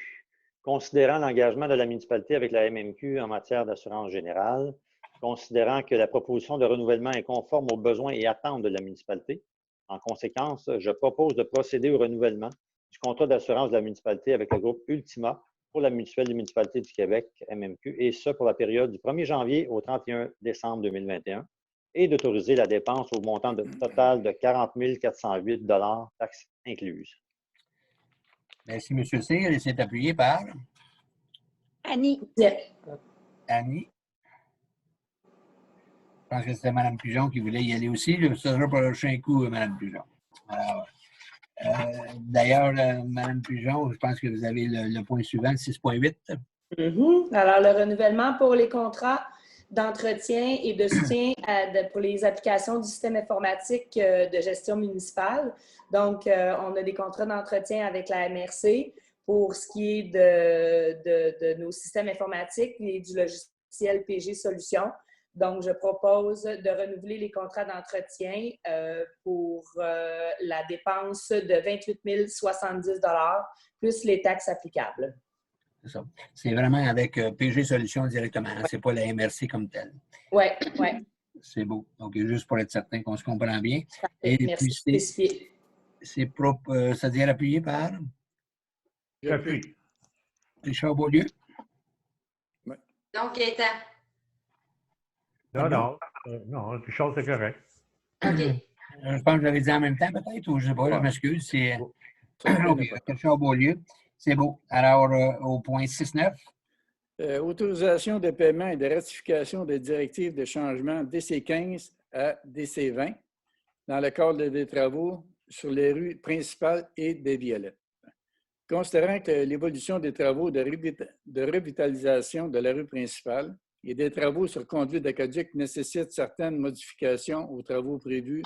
Considérant l'engagement de la municipalité avec la MMQ en matière d'assurance générale, considérant que la proposition de renouvellement est conforme aux besoins et attentes de la municipalité, en conséquence, je propose de procéder au renouvellement du contrat d'assurance de la municipalité avec le groupe Ultima pour la mutuelle des municipalités du Québec, MMQ, et ce pour la période du 1er janvier au 31 décembre 2021, et d'autoriser la dépense au montant total de 40 408 taxes incluses. Merci, M. Cyr. Et c'est appuyé par Annie. Annie. Je pense que c'était Mme Pujon qui voulait y aller aussi. Ce sera pour le prochain coup, Mme Pujon. Alors, d'ailleurs, Mme Pujon, je pense que vous avez le point suivant, le 6.8. Alors, le renouvellement pour les contrats d'entretien et de soutien pour les applications du système informatique de gestion municipale. Donc, on a des contrats d'entretien avec la MRC pour ce qui est de nos systèmes informatiques et du logiciel PG Solutions. Donc, je propose de renouveler les contrats d'entretien pour la dépense de 28 070 plus les taxes applicables. C'est ça. C'est vraiment avec PG Solutions directement. Hein? Ce n'est pas la MRC comme telle. Oui, oui. C'est beau. Donc, juste pour être certain qu'on se comprend bien. Parfait. Et merci. puis, c'est-à-dire appuyé par J'appuie. Richard Beaulieu. Donc, Gaétan. Non, Richard, c'est correct. OK. Je pense que je l'avais dit en même temps, peut-être, ou je ne sais pas, je m'excuse. C'est Richard Beaulieu. C'est beau. Alors, au point 6.9. Autorisation de paiement et de ratification des directives de changement DC15 à DC20 dans le cadre des travaux sur les rues principales et des Violettes. Considérant que l'évolution des travaux de revitalisation de la rue principale et des travaux sur conduite aqueduc nécessitent certaines modifications aux travaux prévus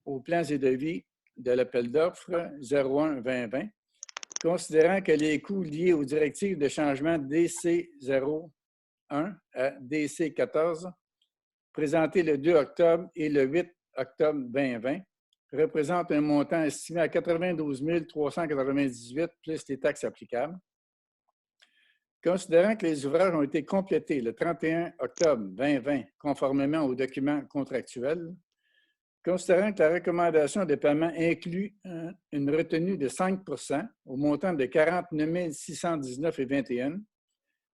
aux plans et devis de l'appel d'offres 01-2020, considérant que les coûts liés aux directives de changement DC01 à DC14, présentés le 2 octobre et le 8 octobre 2020, représentent un montant estimé à 92 398 plus les taxes applicables. Considérant que les ouvrages ont été complétés le 31 octobre 2020 conformément aux documents contractuels, considérant que la recommandation de paiement inclut une retenue de 5 % au montant de 49 619,21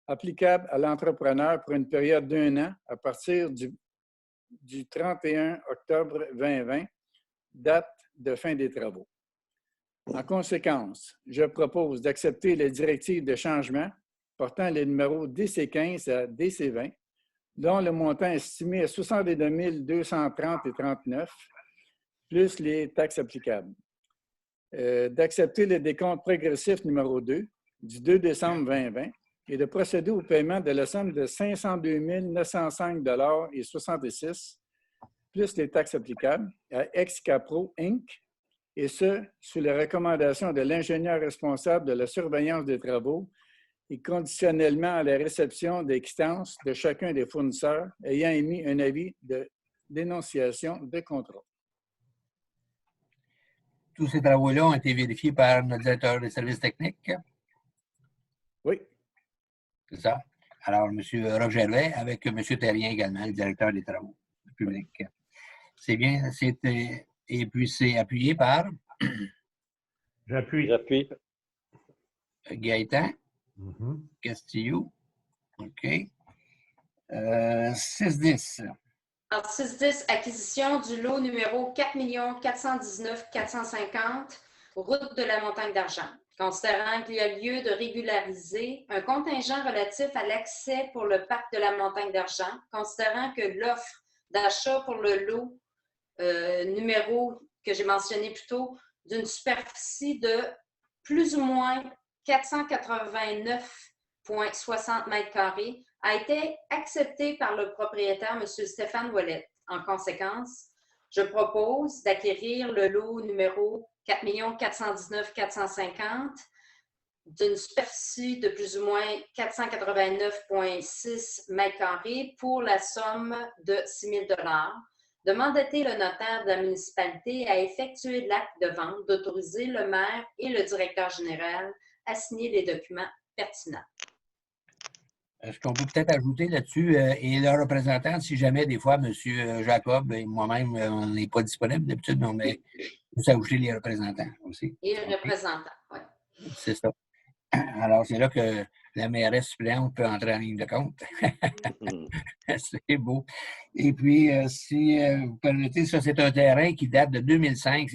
applicable à l'entrepreneur pour une période d'1 an à partir du 31 octobre 2020, date de fin des travaux. En conséquence, je propose d'accepter les directives de changement portant les numéros DC15 à DC20, dont le montant estimé à 62 230,39, plus les taxes applicables. D'accepter le décompte progressif numéro 2 du 2 décembre 2020 et de procéder au paiement de la somme de 502 905,66 plus les taxes applicables à Excapro Inc., et ce, sous les recommandations de l'ingénieur responsable de la surveillance des travaux et conditionnellement à la réception des quittances de chacun des fournisseurs ayant émis un avis de dénonciation de contrat. Tous ces travaux-là ont été vérifiés par notre directeur des services techniques. Oui. C'est ça. Alors, M. Rogervais avec M. Terrien également, le directeur des travaux publics. C'est bien. Et puis, c'est appuyé par J'appuie. J'appuie. Gaëtan Mhm. Castillo. OK. 6-10. Alors, 6-10, acquisition du lot numéro 4 419 450, route de la Montagne d'Argent. Considérant qu'il y a lieu de régulariser un contingent relatif à l'accès pour le parc de la Montagne d'Argent, considérant que l'offre d'achat pour le lot numéro que j'ai mentionné plus tôt, d'une superficie de plus ou moins 489,60 m², a été accepté par le propriétaire, M. Stéphane Ouellette. En conséquence, je propose d'acquérir le lot numéro 4 419 450 d'une superficie de plus ou moins 489,6 m² pour la somme de 6 000 $, de mandater le notaire de la municipalité à effectuer l'acte de vente, d'autoriser le maire et le directeur général à signer les documents pertinents. Est-ce qu'on peut peut-être ajouter là-dessus, et le représentant, si jamais des fois, M. Jacob et moi-même, on n'est pas disponible d'habitude, mais on met juste ajouter les représentants aussi. Et le représentant, oui. C'est ça. Alors, c'est là que la mairesse suppléante peut entrer en ligne de compte. C'est beau. Et puis, si vous permettez, ça, c'est un terrain qui date de 2005.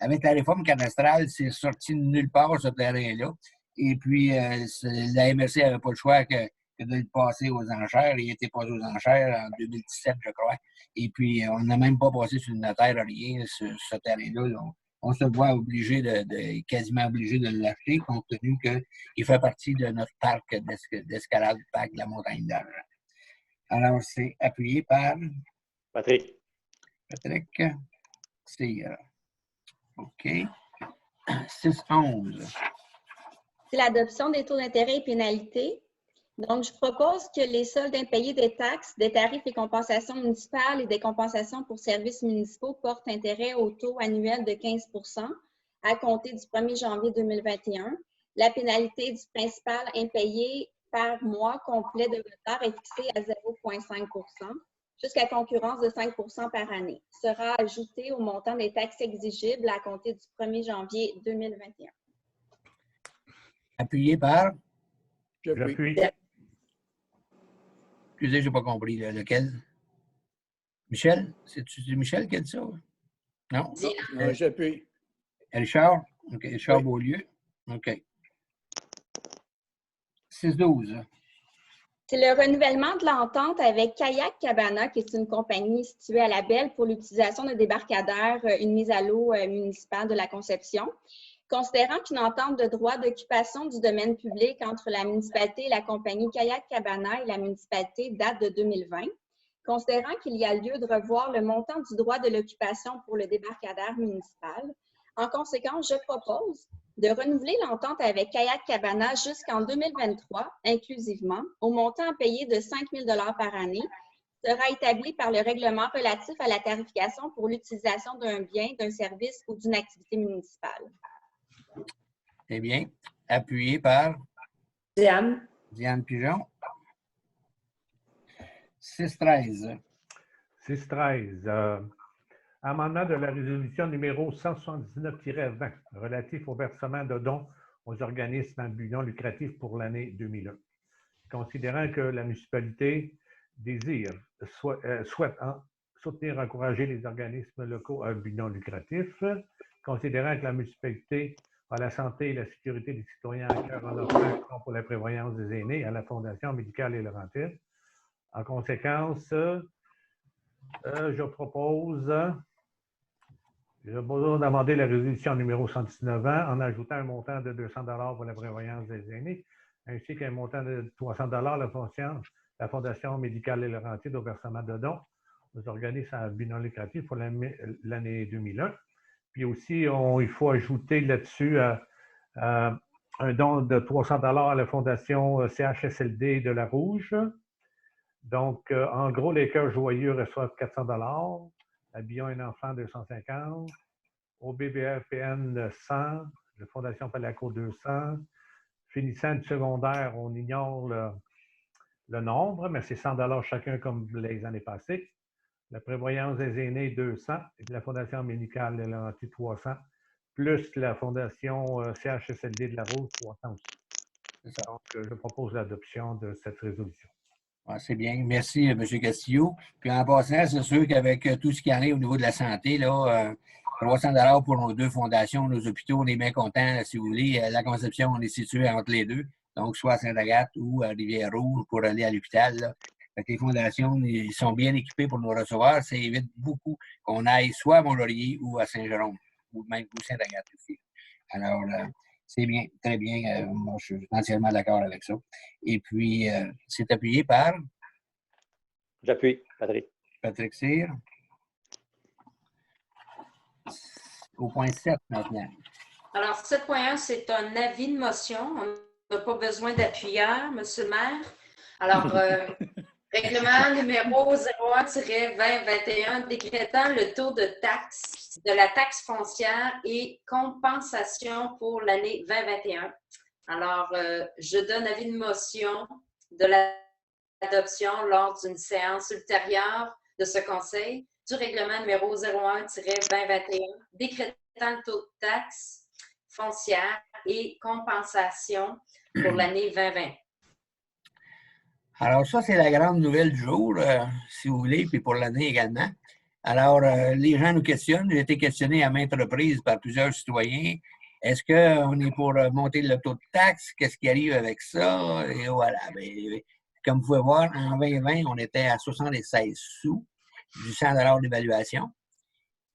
Avec la réforme cadastrale, c'est sorti de nulle part, ce terrain-là. Et puis, la MRC n'avait pas le choix que de le passer aux enchères. Il a été passé aux enchères en 2017, je crois. Et puis, on n'a même pas passé sur le notaire, rien, ce terrain-là. On se voit obligé quasiment obligé de l'acheter, compte tenu qu'il fait partie de notre parc d'escalade, le parc de la Montagne d'Argent. Alors, c'est appuyé par Patrick. Patrick Cyr. OK. 6-11. C'est l'adoption des taux d'intérêt et pénalités. Donc, je propose que les soldes impayés des taxes, des tarifs et compensations municipales et des compensations pour services municipaux portent intérêt au taux annuel de 15 % à compter du 1er janvier 2021. La pénalité du principal impayé par mois complet de retard est fixée à 0,5 % jusqu'à concurrence de 5 % par année. Sera ajouté au montant des taxes exigibles à compter du 1er janvier 2021. Appuyé par? J'appuie. Excusez, je n'ai pas compris. Lequel? Michel? C'est Michel qui a dit ça? Non? Non, j'appuie. Richard? OK. Richard Oui. Beaulieu? OK. 6-12. C'est le renouvellement de l'entente avec Kayak Cabana, qui est une compagnie située à La Belle pour l'utilisation de débarcadères, une mise à l'eau municipale de la Conception. Considérant qu'une entente de droit d'occupation du domaine public entre la municipalité et la compagnie Kayak Cabana et la municipalité date de 2020, considérant qu'il y a lieu de revoir le montant du droit de l'occupation pour le débarcadère municipal, en conséquence, je propose de renouveler l'entente avec Kayak Cabana jusqu'en 2023, inclusivement, au montant à payer de 5 000 $ par année, sera établi par le règlement relatif à la tarification pour l'utilisation d'un bien, d'un service ou d'une activité municipale. Eh bien, appuyé par? Diane. Diane Pigeon. 6-13. 6-13. Amendement de la résolution numéro 179-20 relatif au versement de dons aux organismes à but non lucratif pour l'année 2001. Considérant que la municipalité souhaite soutenir et encourager les organismes locaux à but non lucratif, considérant que la municipalité a la santé et la sécurité des citoyens à cœur en offrant pour la prévoyance des aînés à la Fondation médicale et Laurentides. En conséquence, je propose d'amender la résolution numéro 119 en ajoutant un montant de 200 $ pour la prévoyance des aînés, ainsi qu'un montant de 300 $ la Fondation médicale et Laurentides au versement de dons aux organismes à but non lucratif pour l'année 2001. Puis aussi, il faut ajouter là-dessus un don de 300 $ à la Fondation CHSLD de la Rouge. Donc, en gros, les Cœurs Joyeux reçoivent 400 $, Habillons un enfant 250, au BBRPN 100, la Fondation Palaco 200. Finissant du secondaire, on ignore le nombre, mais c'est 100 $ chacun comme les années passées. La prévoyance des aînés, 200, et la Fondation médicale de Laurentides, 300, plus la Fondation CHSLD de la Rouge, 300 aussi. Donc, je propose l'adoption de cette résolution. Ah, c'est bien. Merci, M. Castillo. Puis en passant, c'est sûr qu'avec tout ce qu'il y en a au niveau de la santé, là, 300 $ pour nos deux fondations, nos hôpitaux, on est bien contents, si vous voulez. La Conception, on est situé entre les deux, donc soit à Sainte-Agathe ou à Rivière-Rouge pour aller à l'hôpital. Fait que les fondations, ils sont bien équipées pour nous recevoir. Ça évite beaucoup qu'on aille soit à Mont-Laurier ou à Saint-Jérôme, ou même ou Sainte-Agathe aussi. Alors, c'est bien, très bien. Moi, je suis entièrement d'accord avec ça. Et puis, c'est appuyé par? J'appuie, Patrick. Patrick Cyr. Au point 7 maintenant. Alors, 7.1, c'est un avis de motion. On n'a pas besoin d'appuyeur, M. le maire. Alors, règlement numéro 01-2021 décrétant le taux de taxe de la taxe foncière et compensation pour l'année 2021. Alors, je donne avis de motion de l'adoption lors d'une séance ultérieure de ce Conseil du règlement numéro 01-2021 décrétant le taux de taxe foncière et compensation pour l'année 2020. Alors, ça, c'est la grande nouvelle du jour, si vous voulez, puis pour l'année également. Alors, les gens nous questionnent. J'ai été questionné à maintes reprises par plusieurs citoyens. Est-ce qu'on est pour monter le taux de taxe? Qu'est-ce qui arrive avec ça? Et voilà. Bien, comme vous pouvez voir, en 2020, on était à 76 sous du 100 $ d'évaluation.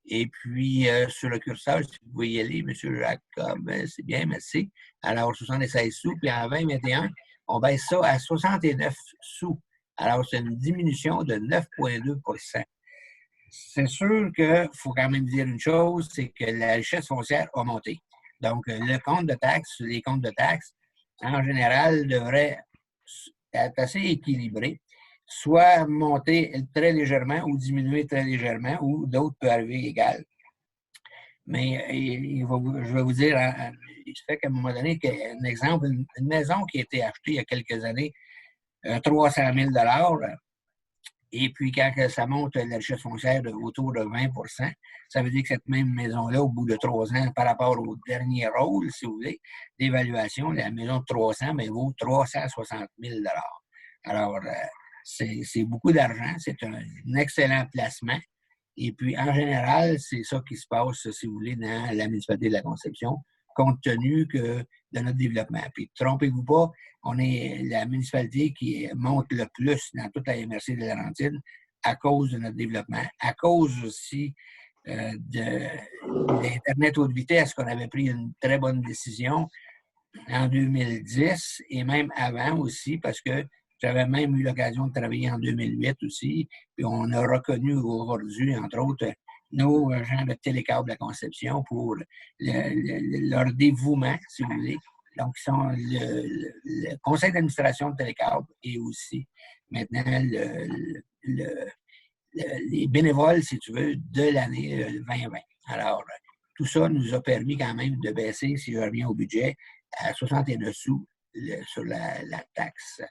Et puis, sur le curseur, si vous pouvez y aller, M. Jacob, c'est bien, merci. Alors, 76 sous. Puis en 2021, on baisse ça à 69 sous. Alors, c'est une diminution de 9,2 %. C'est sûr qu'il faut quand même dire une chose, c'est que la richesse foncière a monté. Donc, le compte de taxes, les comptes de taxes, en général, devraient être assez équilibrés, soit monter très légèrement ou diminuer très légèrement, ou d'autres peuvent arriver égal. Mais je vais vous dire, il se fait qu'à un moment donné, un exemple, une maison qui a été achetée il y a quelques années, 300 000 $, et puis quand ça monte la richesse foncière autour de 20 %, ça veut dire que cette même maison-là, au bout de 3 ans, par rapport au dernier rôle, si vous voulez, d'évaluation, la maison de 300 mais vaut 360 000 $. Alors, c'est beaucoup d'argent, c'est un excellent placement. Et puis, en général, c'est ça qui se passe, si vous voulez, dans la municipalité de la Conception, compte tenu de notre développement. Puis, trompez-vous pas, on est la municipalité qui monte le plus dans toute la MRC de Laurentides à cause de notre développement, à cause aussi de l'Internet haute vitesse, qu'on avait pris une très bonne décision en 2010 et même avant aussi, parce que j'avais même eu l'occasion de travailler en 2008 aussi, puis on a reconnu aujourd'hui, entre autres, nos gens de Télécable de la Conception pour leur dévouement, si vous voulez. Donc, ils sont le conseil d'administration de Télécable et aussi maintenant les bénévoles, si tu veux, de l'année 2020. Alors, tout ça nous a permis quand même de baisser, si je reviens au budget, à 69 sous sur la taxe.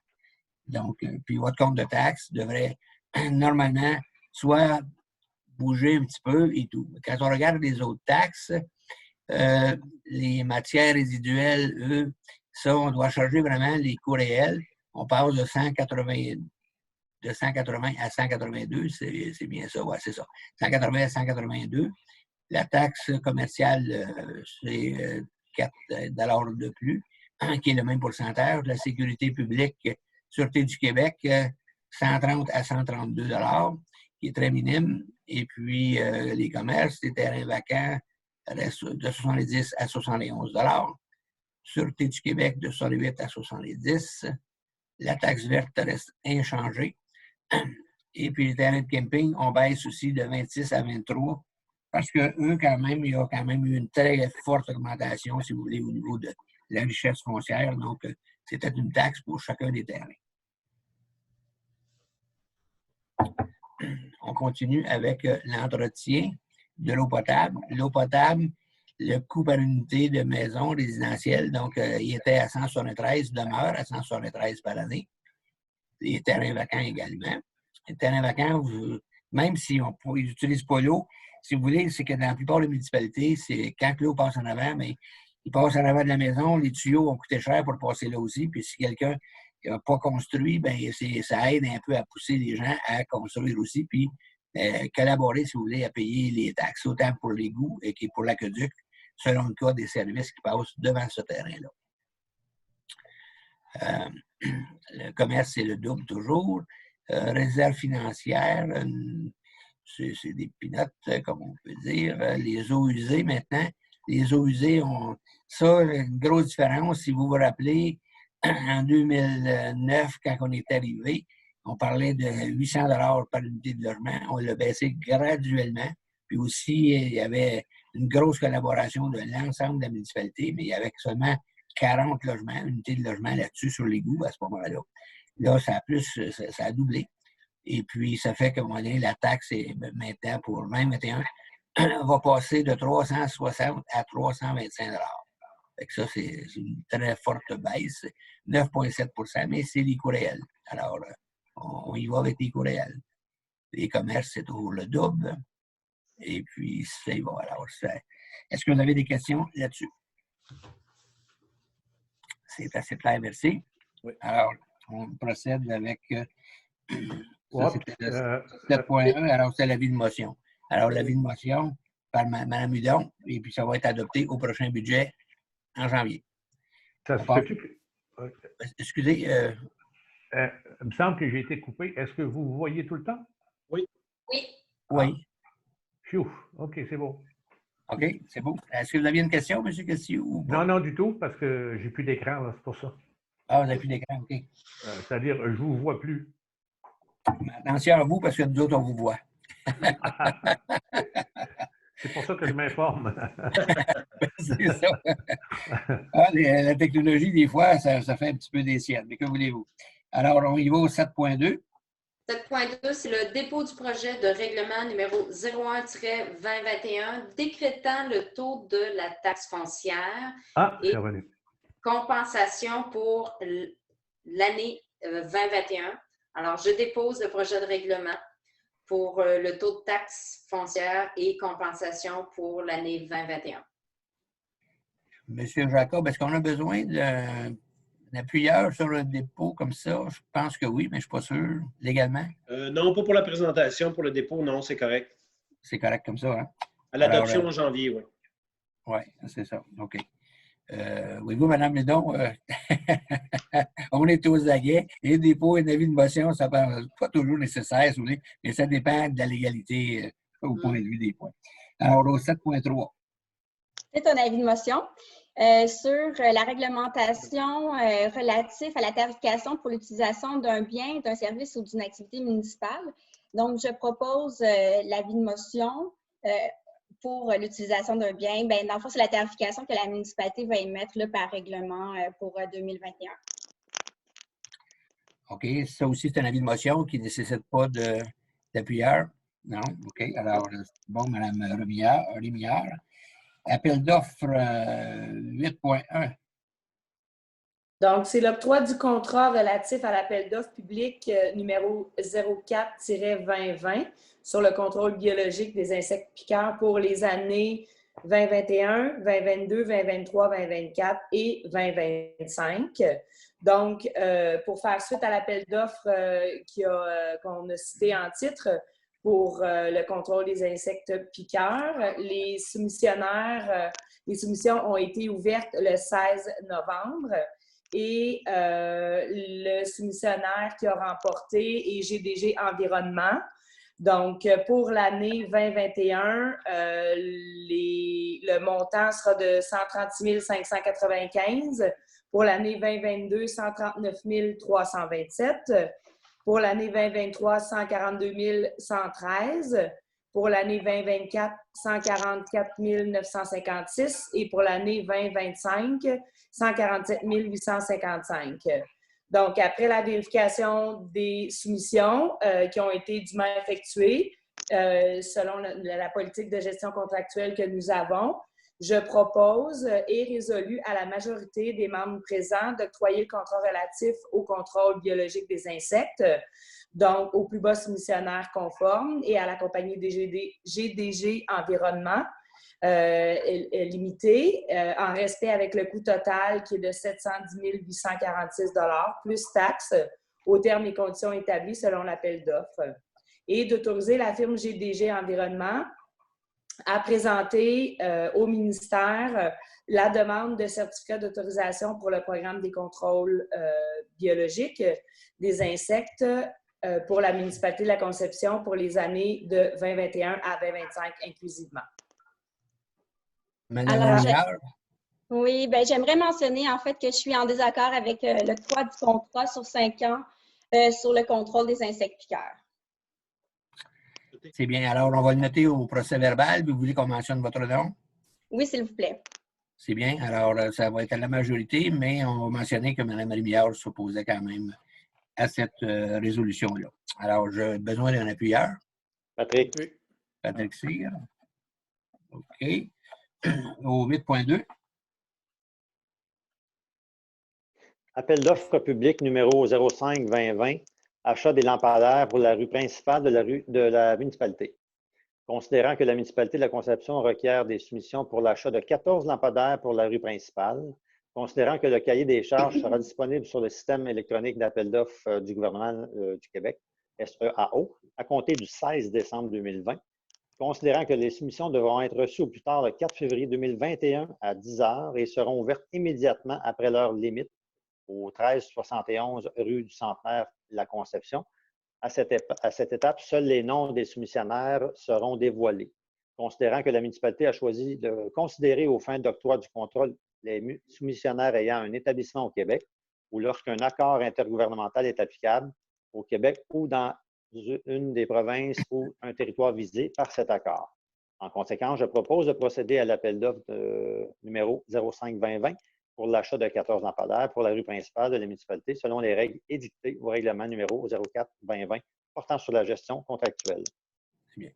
Donc, puis votre compte de taxe devrait normalement soit bouger un petit peu et tout. Quand on regarde les autres taxes, les matières résiduelles, eux, ça, on doit charger vraiment les coûts réels. On passe de 180 à 182, c'est bien ça, ouais, c'est ça. 180 à 182. La taxe commerciale, c'est 4 $ de plus, qui est le même pourcentage. La sécurité publique, Sûreté du Québec, 130 à 132 $, qui est très minime. Et puis, les commerces, les terrains vacants restent de 70 à 71 $. Sûreté du Québec, de 68 à 70. La taxe verte reste inchangée. Et puis, les terrains de camping, on baisse aussi de 26 à 23 parce qu'eux, quand même, il y a quand même eu une très forte augmentation, si vous voulez, au niveau de la richesse foncière. Donc, c'était une taxe pour chacun des terrains. On continue avec l'entretien de l'eau potable. L'eau potable, le coût par unité de maison résidentielle, donc il était à 173, demeure à 173 par année. Les terrains vacants également. Les terrains vacants, même si ils n'utilisent pas l'eau, si vous voulez, c'est que dans la plupart des municipalités, c'est quand l'eau passe en avant, mais il passe en avant de la maison, les tuyaux ont coûté cher pour passer là aussi. Puis si quelqu'un n'a pas construit, ben ça aide un peu à pousser les gens à construire aussi, puis collaborer, si vous voulez, à payer les taxes, autant pour l'égout que pour l'aqueduc, selon le cas des services qui passent devant ce terrain-là. Le commerce, c'est le double toujours. Réserve financière, c'est des pinottes, comme on peut dire. Les eaux usées, maintenant, les eaux usées ont ça, une grosse différence. Si vous vous rappelez, en 2009, quand on est arrivé, on parlait de 800 $ par unité de logement. On l'a baissé graduellement. Puis aussi, il y avait une grosse collaboration de l'ensemble de la municipalité, mais il y avait seulement 40 logements, unités de logement là-dessus sur l'égout à ce moment-là. Là, ça a doublé. Et puis, ça fait qu'à un moment donné, la taxe est maintenant pour 2021 va passer de 360 à 325 $. Fait que ça, c'est une très forte baisse, 9,7 %, mais c'est les coûts réels. Alors, on y va avec les coûts réels. Les commerces, c'est toujours le double. Et puis, c'est bon. Alors, est-ce que vous avez des questions là-dessus? C'est assez clair, merci. Oui. Alors, on procède avec... Ouais, c'était 7.1, alors c'est l'avis de motion. Alors, l'avis de motion par Mme Hudon, et puis ça va être adopté au prochain budget en janvier. Ça se peut-tu Excusez. il me semble que j'ai été coupé. Est-ce que vous voyez tout le temps? Oui. Oui. Oui. Phew. OK, c'est bon. OK, c'est bon. Est-ce que vous aviez une question, M. Cassio? Non, non, du tout, parce que j'ai plus d'écran, là, c'est pour ça. Ah, vous n'avez plus d'écran, OK. C'est-à-dire, je ne vous vois plus. Attention à vous, parce que nous autres, on vous voit. C'est pour ça que je m'informe. C'est ça. Ah, la technologie, des fois, ça fait un petit peu des siennes. Mais que voulez-vous? Alors, on y va au 7.2. 7.2, c'est le dépôt du projet de règlement numéro 01-2021 décrétant le taux de la taxe foncière C'est et revenu. compensation pour l'année 2021. Alors, je dépose le projet de règlement pour le taux de taxe foncière et compensation pour l'année 2021. Monsieur Jacob, est-ce qu'on a besoin d'un appuyeur sur le dépôt comme ça? Je pense que oui, mais je ne suis pas sûr, légalement. Non, pas pour la présentation. Pour le dépôt, non, c'est correct. C'est correct comme ça, hein? À l'adoption en janvier, oui. Oui, c'est ça. OK. Oui, vous, Mme Lédon, on est aux aguets. Et le dépôt et l'avis de motion, ça n'est pas toujours nécessaire, si vous voulez, mais ça dépend de la légalité au point de vue des points. Alors, au 7.3. C'est un avis de motion sur la réglementation relative à la tarification pour l'utilisation d'un bien, d'un service ou d'une activité municipale. Donc, je propose l'avis de motion pour l'utilisation d'un bien. Bien, dans le fond, c'est la tarification que la municipalité va émettre là, par règlement pour 2021. OK. Ça aussi, c'est un avis de motion qui ne nécessite pas d'appuyeur. Non? OK. Alors, bon, Mme Rémillard. Appel d'offres 8.1. Donc, c'est l'octroi du contrat relatif à l'appel d'offres public numéro 04-2020 sur le contrôle biologique des insectes piqueurs pour les années 2021, 2022, 2023, 2024 et 2025. Donc, pour faire suite à l'appel d'offres qu'on a cité en titre, pour le contrôle des insectes piqueurs. Les soumissions ont été ouvertes le 16 novembre et le soumissionnaire qui a remporté est GDG Environnement. Donc, pour l'année 2021, le montant sera de 136 595. Pour l'année 2022, 139 327. Pour l'année 2023, 142 113. Pour l'année 2024, 144 956. Et pour l'année 2025, 147 855. Donc, après la vérification des soumissions qui ont été dûment effectuées, selon la politique de gestion contractuelle que nous avons, je propose et résolu à la majorité des membres présents d'octroyer le contrat relatif au contrôle biologique des insectes. donc au plus bas soumissionnaire conforme et à la compagnie GDG Environnement limité, en respect avec le coût total qui est de 710 846 $ plus taxes aux termes et conditions établis selon l'appel d'offres. Et d'autoriser la firme GDG Environnement à présenter au ministère la demande de certificat d'autorisation pour le programme des contrôles biologiques des insectes pour la municipalité de la Conception pour les années de 2021 à 2025 inclusivement. Madame Alors, Rémillard? Oui, bien, j'aimerais mentionner en fait que je suis en désaccord avec l'octroi du contrat sur 5 ans sur le contrôle des insectes piqueurs. C'est bien. Alors, on va le noter au procès-verbal. Vous voulez qu'on mentionne votre nom? Oui, s'il vous plaît. C'est bien. Alors, ça va être à la majorité, mais on va mentionner que Mme Rémillard s'opposait quand même à cette résolution-là. Alors, j'ai besoin d'un appuyeur. Patrick. Patrick Cyr. OK. Au 8.2. Appel d'offres public numéro 05-2020, achat des lampadaires pour la rue principale de la municipalité. Considérant que la municipalité de la Conception requiert des soumissions pour l'achat de 14 lampadaires pour la rue principale, considérant que le cahier des charges sera disponible sur le système électronique d'appel d'offres du gouvernement du Québec, SEAO, à compter du 16 décembre 2020, considérant que les soumissions devront être reçues au plus tard le 4 février 2021 à 10 h et seront ouvertes immédiatement après leur limite au 1371 rue du Centenaire de la Conception. À cette étape, seuls les noms des soumissionnaires seront dévoilés. Considérant que la municipalité a choisi de considérer aux fins d'octroi du contrôle les soumissionnaires ayant un établissement au Québec ou lorsqu'un accord intergouvernemental est applicable au Québec ou dans une des provinces ou un territoire visé par cet accord. En conséquence, je propose de procéder à l'appel d'offres numéro 05-2020 pour l'achat de 14 lampadaires pour la rue principale de la municipalité selon les règles édictées au règlement numéro 04-2020 portant sur la gestion contractuelle. C'est bien.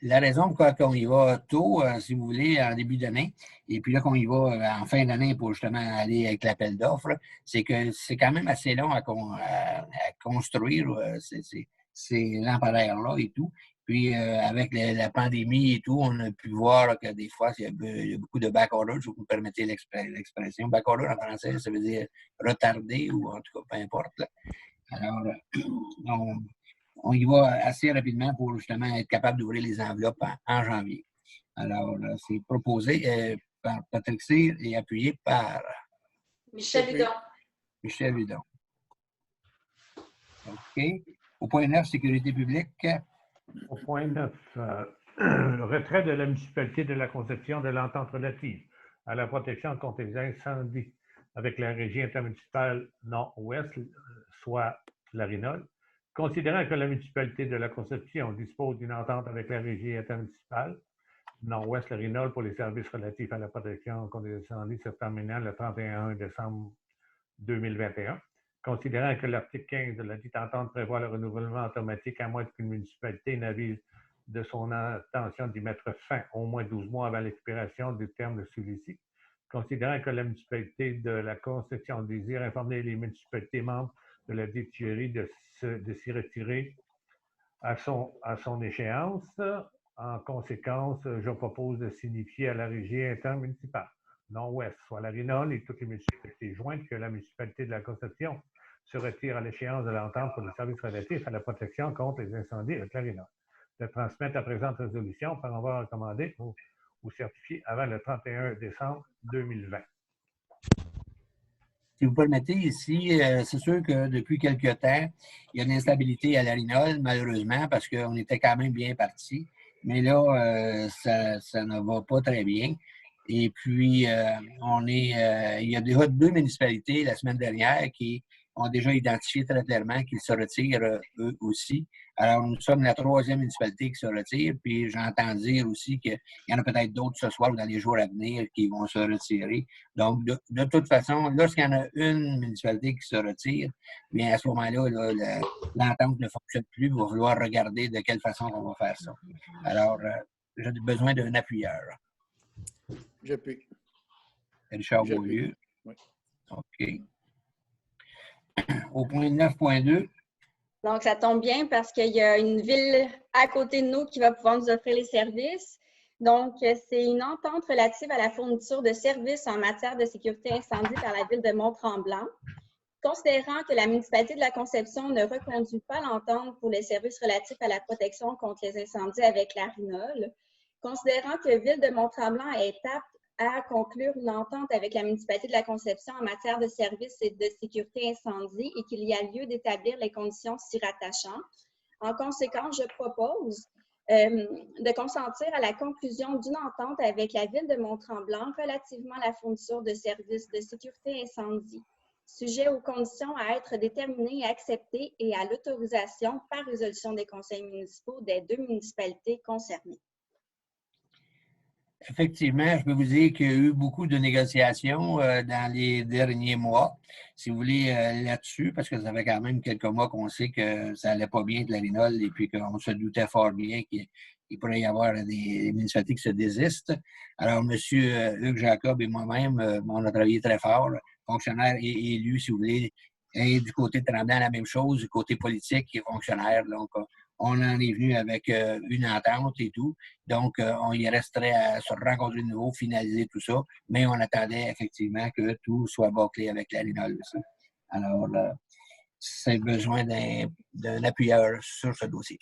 La raison pourquoi on y va tôt, si vous voulez, en début d'année, et puis là qu'on y va en fin d'année pour justement aller avec l'appel d'offres, c'est que c'est quand même assez long à construire ces lampadaires-là et tout. Puis avec la pandémie et tout, on a pu voir que des fois, il y a beaucoup de back-order, si vous me permettez l'expression. Back-order en français, ça veut dire retardé ou en tout cas, peu importe. Là. Alors, on y va assez rapidement pour justement être capable d'ouvrir les enveloppes en janvier. Alors, c'est proposé par Patrick Cyr et appuyé par Michel Hudon. Michel Hudon. OK. Au point 9, sécurité publique. Au point 9, le retrait de la municipalité de la Conception de l'entente relative à la protection contre les incendies avec la régie intermunicipale Nord-Ouest, soit la RINOL. Considérant que la municipalité de la Conception dispose d'une entente avec la régie intermunicipale Nord-Ouest, la RINOL, pour les services relatifs à la protection contre les incendies se terminant le 31 décembre 2021. Considérant que l'article 15 de la dite entente prévoit le renouvellement automatique à moins qu'une municipalité n'avise de son intention d'y mettre fin au moins 12 mois avant l'expiration du terme de celui-ci. Considérant que la municipalité de la Conception désire informer les municipalités membres de la dite jury de s'y retirer à son échéance, en conséquence, je propose de signifier à la régie intermunicipale Nord-Ouest, soit la RINOL et toutes les municipalités jointes, que la municipalité de la Conception se retire à l'échéance de l'entente pour les services relatifs à la protection contre les incendies avec la RINOL. De transmettre la présente résolution par envoi recommandé ou certifié avant le 31 décembre 2020. Si vous permettez ici, c'est sûr que depuis quelque temps, il y a une instabilité à la RINOL, malheureusement, parce qu'on était quand même bien parti. Mais là, ça ne va pas très bien. Et puis, il y a déjà 2 municipalités la semaine dernière qui ont déjà identifié très clairement qu'ils se retirent eux aussi. Alors, nous sommes la 3e municipalité qui se retire, puis j'entends dire aussi qu'il y en a peut-être d'autres ce soir ou dans les jours à venir qui vont se retirer. Donc, de toute façon, lorsqu'il y en a une municipalité qui se retire, bien à ce moment-là, l'entente ne fonctionne plus. Il va falloir regarder de quelle façon on va faire ça. Alors, j'ai besoin d'un appuyeur. J'appuie. Richard Beaulieu. Oui. OK. Au point 9.2. Donc, ça tombe bien parce qu'il y a une ville à côté de nous qui va pouvoir nous offrir les services. Donc, c'est une entente relative à la fourniture de services en matière de sécurité incendie par la ville de Mont-Tremblant. Considérant que la municipalité de la Conception ne reconduit pas l'entente pour les services relatifs à la protection contre les incendies avec la RINOL, considérant que la ville de Mont-Tremblant est apte à conclure une entente avec la municipalité de la Conception en matière de services et de sécurité incendie et qu'il y a lieu d'établir les conditions s'y rattachant. En conséquence, je propose de consentir à la conclusion d'une entente avec la ville de Mont-Tremblant relativement à la fourniture de services de sécurité incendie, sujet aux conditions à être déterminées et acceptées et à l'autorisation par résolution des conseils municipaux des 2 municipalités concernées. Effectivement, je peux vous dire qu'il y a eu beaucoup de négociations dans les derniers mois, si vous voulez, là-dessus, parce que ça fait quand même quelques mois qu'on sait que ça n'allait pas bien de la RINOL et puis qu'on se doutait fort bien qu'il pourrait y avoir des municipalités qui se désistent. Alors, M. Hugues Jacob et moi-même, on a travaillé très fort, fonctionnaires et élus, si vous voulez, et du côté de Tremblant, la même chose, du côté politique et fonctionnaire. Donc, on en est venu avec une entente et tout. Donc, on y resterait à se rencontrer de nouveau, finaliser tout ça, mais on attendait effectivement que tout soit bâclé avec la RINOL aussi. Alors, c'est besoin d'un appuyeur sur ce dossier.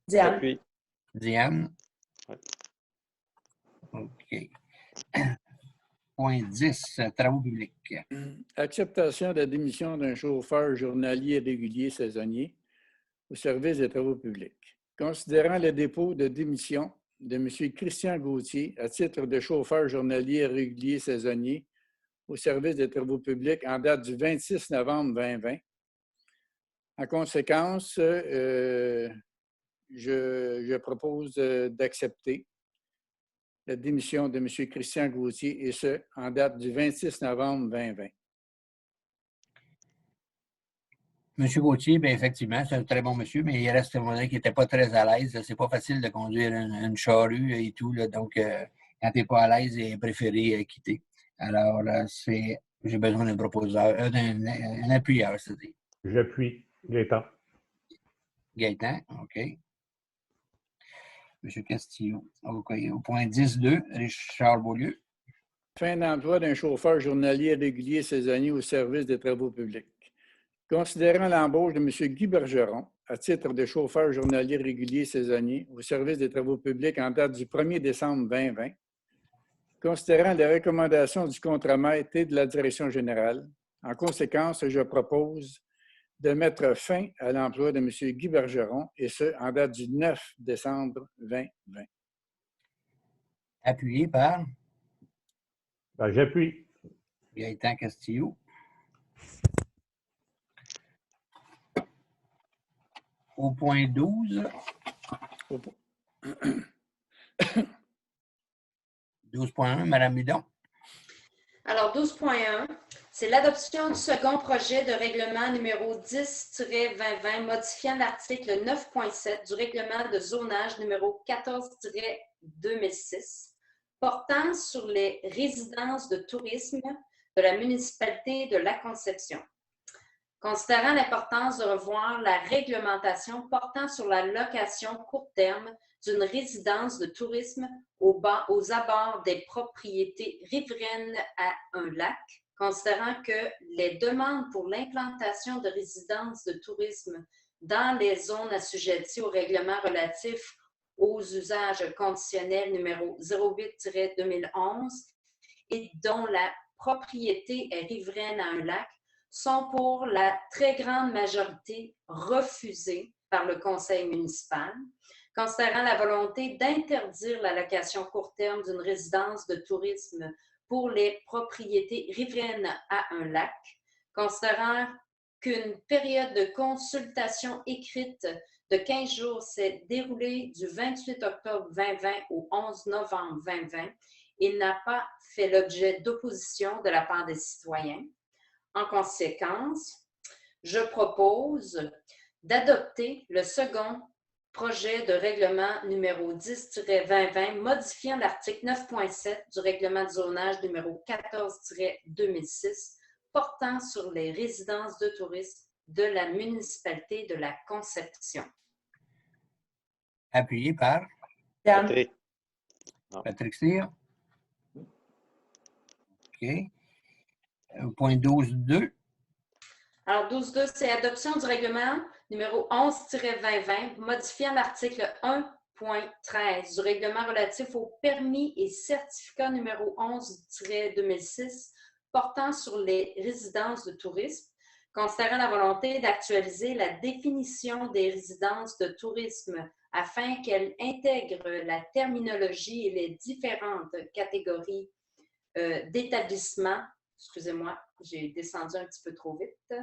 Diane. Appui. Diane? Oui. OK. Point 10, travaux publics. Acceptation de la démission d'un chauffeur journalier régulier saisonnier au service des travaux publics. Considérant le dépôt de démission de M. Christian Gauthier à titre de chauffeur journalier régulier saisonnier au service des travaux publics en date du 26 novembre 2020. En conséquence, je propose d'accepter la démission de M. Christian Gauthier, et ce, en date du 26 novembre 2020. M. Gauthier, bien effectivement, c'est un très bon monsieur, mais il reste un moment qui n'était pas très à l'aise. C'est pas facile de conduire une charrue et tout, là, donc quand tu n'es pas à l'aise, il est préféré quitter. Alors, j'ai besoin d'un proposeur, d'un appuyeur, c'est-à-dire. J'appuie. Gaétan. Gaétan, OK. M. Castillo. OK. Au point 10.2, Richard Beaulieu. Fin d'emploi d'un chauffeur journalier régulier saisonnier au service des travaux publics. Considérant l'embauche de M. Guy Bergeron à titre de chauffeur journalier régulier saisonnier au service des travaux publics en date du 1er décembre 2020, considérant les recommandations du contremaître et de la direction générale, en conséquence, je propose de mettre fin à l'emploi de M. Guy Bergeron, et ce, en date du 9 décembre 2020. Appuyé par? Ben, j'appuie. Gaétan Castillo. Au point 12. 12.1, Mme Midon. Alors, 12.1, c'est l'adoption du second projet de règlement numéro 10-2020 modifiant l'article 9.7 du règlement de zonage numéro 14-2006 portant sur les résidences de tourisme de la municipalité de La Conception. Considérant l'importance de revoir la réglementation portant sur la location court terme d'une résidence de tourisme aux abords des propriétés riveraines à un lac, considérant que les demandes pour l'implantation de résidences de tourisme dans les zones assujetties au règlement relatif aux usages conditionnels numéro 08-2011 et dont la propriété est riveraine à un lac sont pour la très grande majorité refusées par le conseil municipal, considérant la volonté d'interdire la location court terme d'une résidence de tourisme pour les propriétés riveraines à un lac, considérant qu'une période de consultation écrite de 15 jours s'est déroulée du 28 octobre 2020 au 11 novembre 2020 et n'a pas fait l'objet d'opposition de la part des citoyens. En conséquence, je propose d'adopter le second projet de règlement numéro 10-2020 modifiant l'article 9.7 du règlement de zonage numéro 14-2006 portant sur les résidences de tourisme de la municipalité de la Conception. Appuyé par Diane. Patrick. Patrick Cyr. OK. Point 12.2. Alors, 12.2, c'est adoption du règlement numéro 11-2020, modifiant l'article 1.13 du règlement relatif aux permis et certificats numéro 11-2006 portant sur les résidences de tourisme, considérant la volonté d'actualiser la définition des résidences de tourisme afin qu'elle intègre la terminologie et les différentes catégories d'établissements. Excusez-moi, j'ai descendu un petit peu trop vite.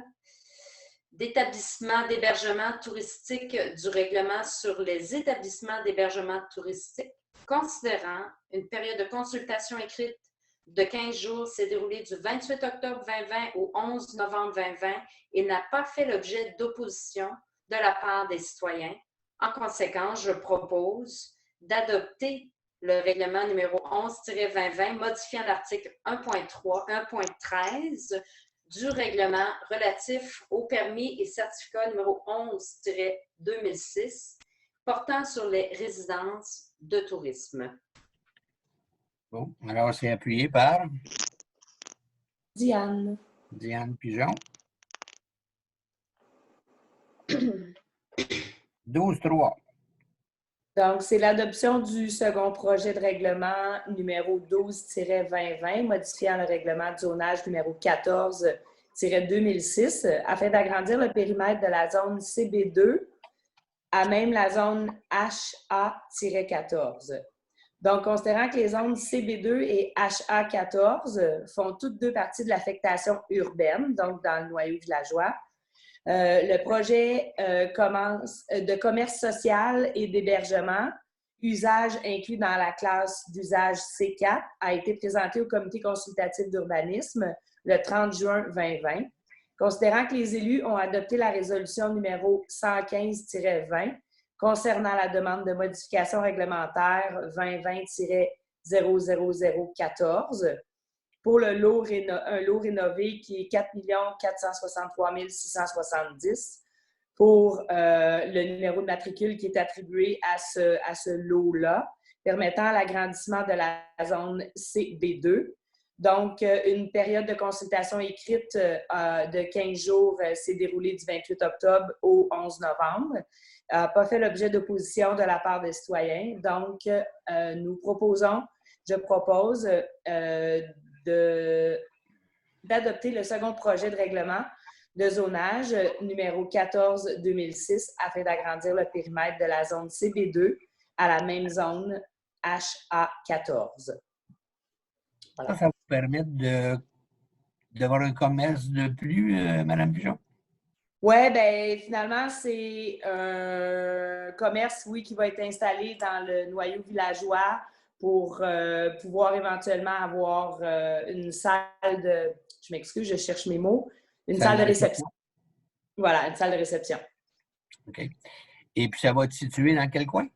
D'établissements d'hébergement touristique du règlement sur les établissements d'hébergement touristique, considérant une période de consultation écrite de 15 jours s'est déroulée du 28 octobre 2020 au 11 novembre 2020 et n'a pas fait l'objet d'opposition de la part des citoyens. En conséquence, je propose d'adopter le règlement numéro 11-2020 modifiant l'article 1.13 du règlement relatif aux permis et certificats numéro 11-2006 portant sur les résidences de tourisme. Bon, alors c'est appuyé par Diane. Diane Pigeon. 12.3. Donc, c'est l'adoption du second projet de règlement numéro 12-2020, modifiant le règlement de zonage numéro 14-2006, afin d'agrandir le périmètre de la zone CB2 à même la zone HA-14. Donc, considérant que les zones CB2 et HA-14 font toutes deux partie de l'affectation urbaine, donc dans le noyau villageois, le projet de commerce social et d'hébergement, usage inclus dans la classe d'usage C4, a été présenté au comité consultatif d'urbanisme le 30 juin 2020. Considérant que les élus ont adopté la résolution numéro 115-20 concernant la demande de modification réglementaire 2020-00014, pour un lot rénové qui est 4 463 670 pour le numéro de matricule qui est attribué à ce lot-là, permettant l'agrandissement de la zone CB2. Donc, une période de consultation écrite de 15 jours s'est déroulée du 28 octobre au 11 novembre. Pas fait l'objet d'opposition de la part des citoyens. Donc, je propose d'adopter le second projet de règlement de zonage numéro 14-2006 afin d'agrandir le périmètre de la zone CB2 à la même zone HA14. Voilà. Ça vous permet d'avoir un commerce de plus, Mme Pigeon? Oui, bien, finalement, c'est un commerce, oui, qui va être installé dans le noyau villageois pour pouvoir éventuellement avoir une salle de... Je m'excuse, je cherche mes mots. Une salle de réception. Voilà, une salle de réception. OK. Et puis, ça va être situé dans quel coin?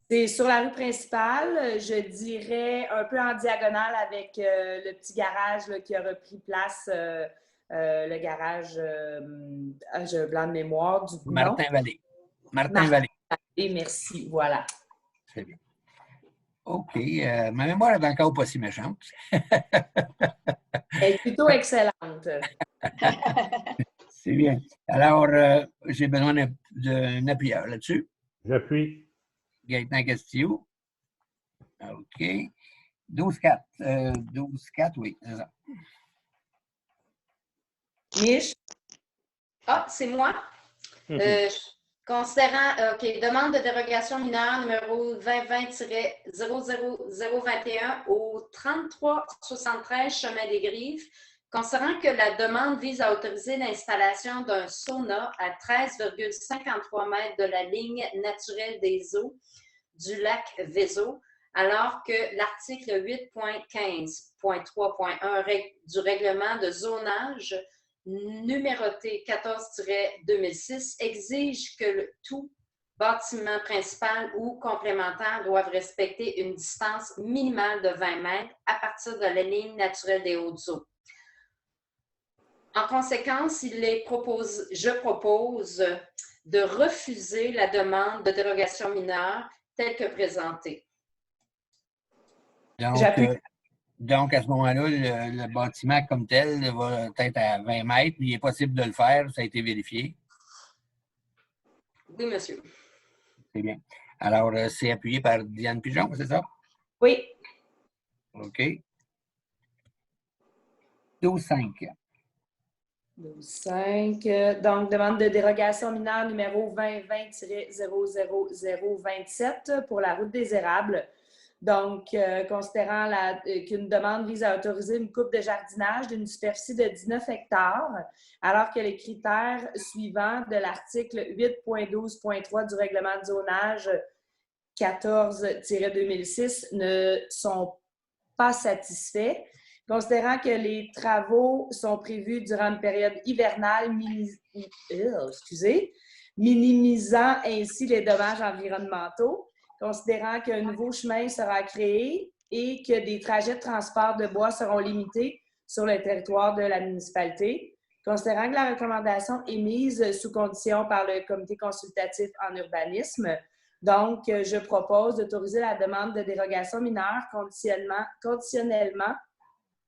C'est sur la rue principale, je dirais un peu en diagonale avec le petit garage là, qui a repris place, le garage, j'ai un blanc de mémoire du nom. Martin-Vallée. Martin-Vallée. Et merci, voilà. Très bien. OK. Ma mémoire est encore pas si méchante. Elle est plutôt excellente. C'est bien. Alors, j'ai besoin d'un appuyeur là-dessus. J'appuie. Gaëtan Castillo. OK. 12-4. 12-4, oui, c'est ça. Mich? Ah, c'est moi. Considérant, OK, demande de dérogation mineure numéro 2020-00021 au 3373 Chemin des Grives, considérant que la demande vise à autoriser l'installation d'un sauna à 13,53 mètres de la ligne naturelle des eaux du lac Vézo, alors que l'article 8.15.3.1 du règlement de zonage numéroté 14-2006 exige que tout bâtiment principal ou complémentaire doivent respecter une distance minimale de 20 mètres à partir de la ligne naturelle des hautes eaux. En conséquence, je propose de refuser la demande de dérogation mineure telle que présentée. Donc, à ce moment-là, le bâtiment comme tel va être à 20 mètres, mais il est possible de le faire, ça a été vérifié. Oui, monsieur. C'est bien. Alors, c'est appuyé par Diane Pigeon, c'est ça? Oui. OK. 12.5. 12.5. Donc, demande de dérogation mineure numéro 2020-00027 pour la route des Érables. Donc, considérant qu'une demande vise à autoriser une coupe de jardinage d'une superficie de 19 hectares, alors que les critères suivants de l'article 8.12.3 du règlement de zonage 14-2006 ne sont pas satisfaits, considérant que les travaux sont prévus durant une période hivernale, minimisant ainsi les dommages environnementaux, considérant qu'un nouveau chemin sera créé et que des trajets de transport de bois seront limités sur le territoire de la municipalité, considérant que la recommandation est mise sous condition par le comité consultatif en urbanisme. Donc, je propose d'autoriser la demande de dérogation mineure conditionnellement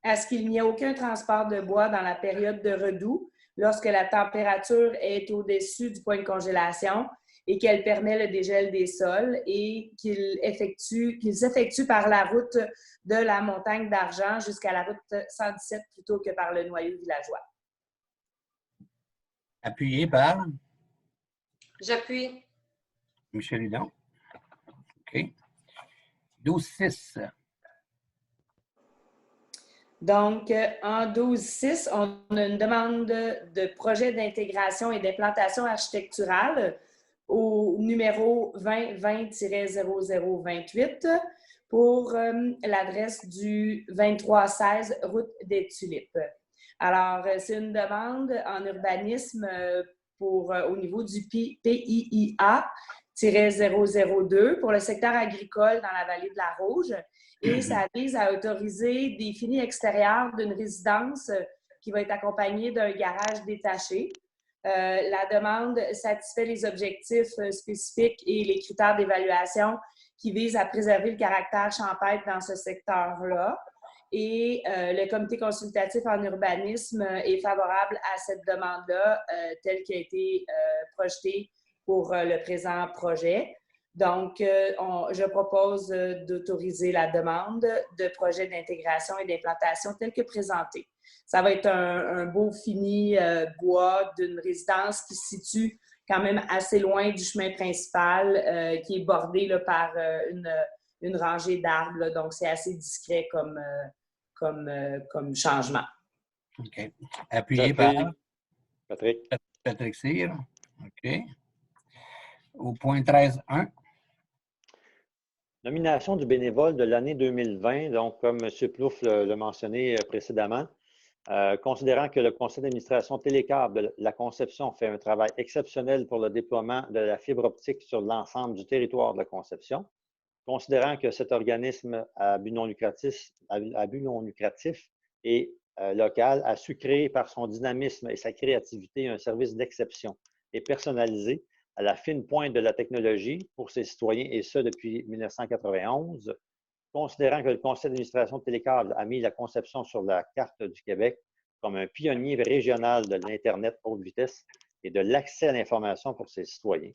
à ce qu'il n'y ait aucun transport de bois dans la période de redoux lorsque la température est au-dessus du point de congélation et qu'elle permet le dégel des sols et qu'ils s'effectuent par la route de la Montagne d'Argent jusqu'à la route 117 plutôt que par le noyau villageois. Appuyé par? J'appuie. Michel Hudon. OK. 12.6. Donc, en 12.6, on a une demande de projet d'intégration et d'implantation architecturale au numéro 2020-0028 pour l'adresse du 2316 route des Tulipes. Alors, c'est une demande en urbanisme au niveau du PIIA-002 pour le secteur agricole dans la vallée de la Rouge. Et ça vise à autoriser des finis extérieurs d'une résidence qui va être accompagnée d'un garage détaché. La demande satisfait les objectifs spécifiques et les critères d'évaluation qui visent à préserver le caractère champêtre dans ce secteur-là. Et le comité consultatif en urbanisme est favorable à cette demande-là telle qu'elle a été projetée pour le présent projet. Donc, je propose d'autoriser la demande de projet d'intégration et d'implantation telle que présentée. Ça va être un beau fini bois d'une résidence qui se situe quand même assez loin du chemin principal, qui est bordé là, par une rangée d'arbres. Donc, c'est assez discret comme changement. OK. Appuyé par? Patrick Cyr. OK. Au point 13.1. Nomination du bénévole de l'année 2020. Donc, comme M. Plouffe l'a mentionné précédemment, considérant que le conseil d'administration Télécable de la Conception fait un travail exceptionnel pour le déploiement de la fibre optique sur l'ensemble du territoire de la Conception, considérant que cet organisme à but non lucratif et local a su créer par son dynamisme et sa créativité un service d'exception et personnalisé à la fine pointe de la technologie pour ses citoyens, et ce depuis 1991, considérant que le conseil d'administration de Télécable a mis la Conception sur la carte du Québec comme un pionnier régional de l'Internet haute vitesse et de l'accès à l'information pour ses citoyens.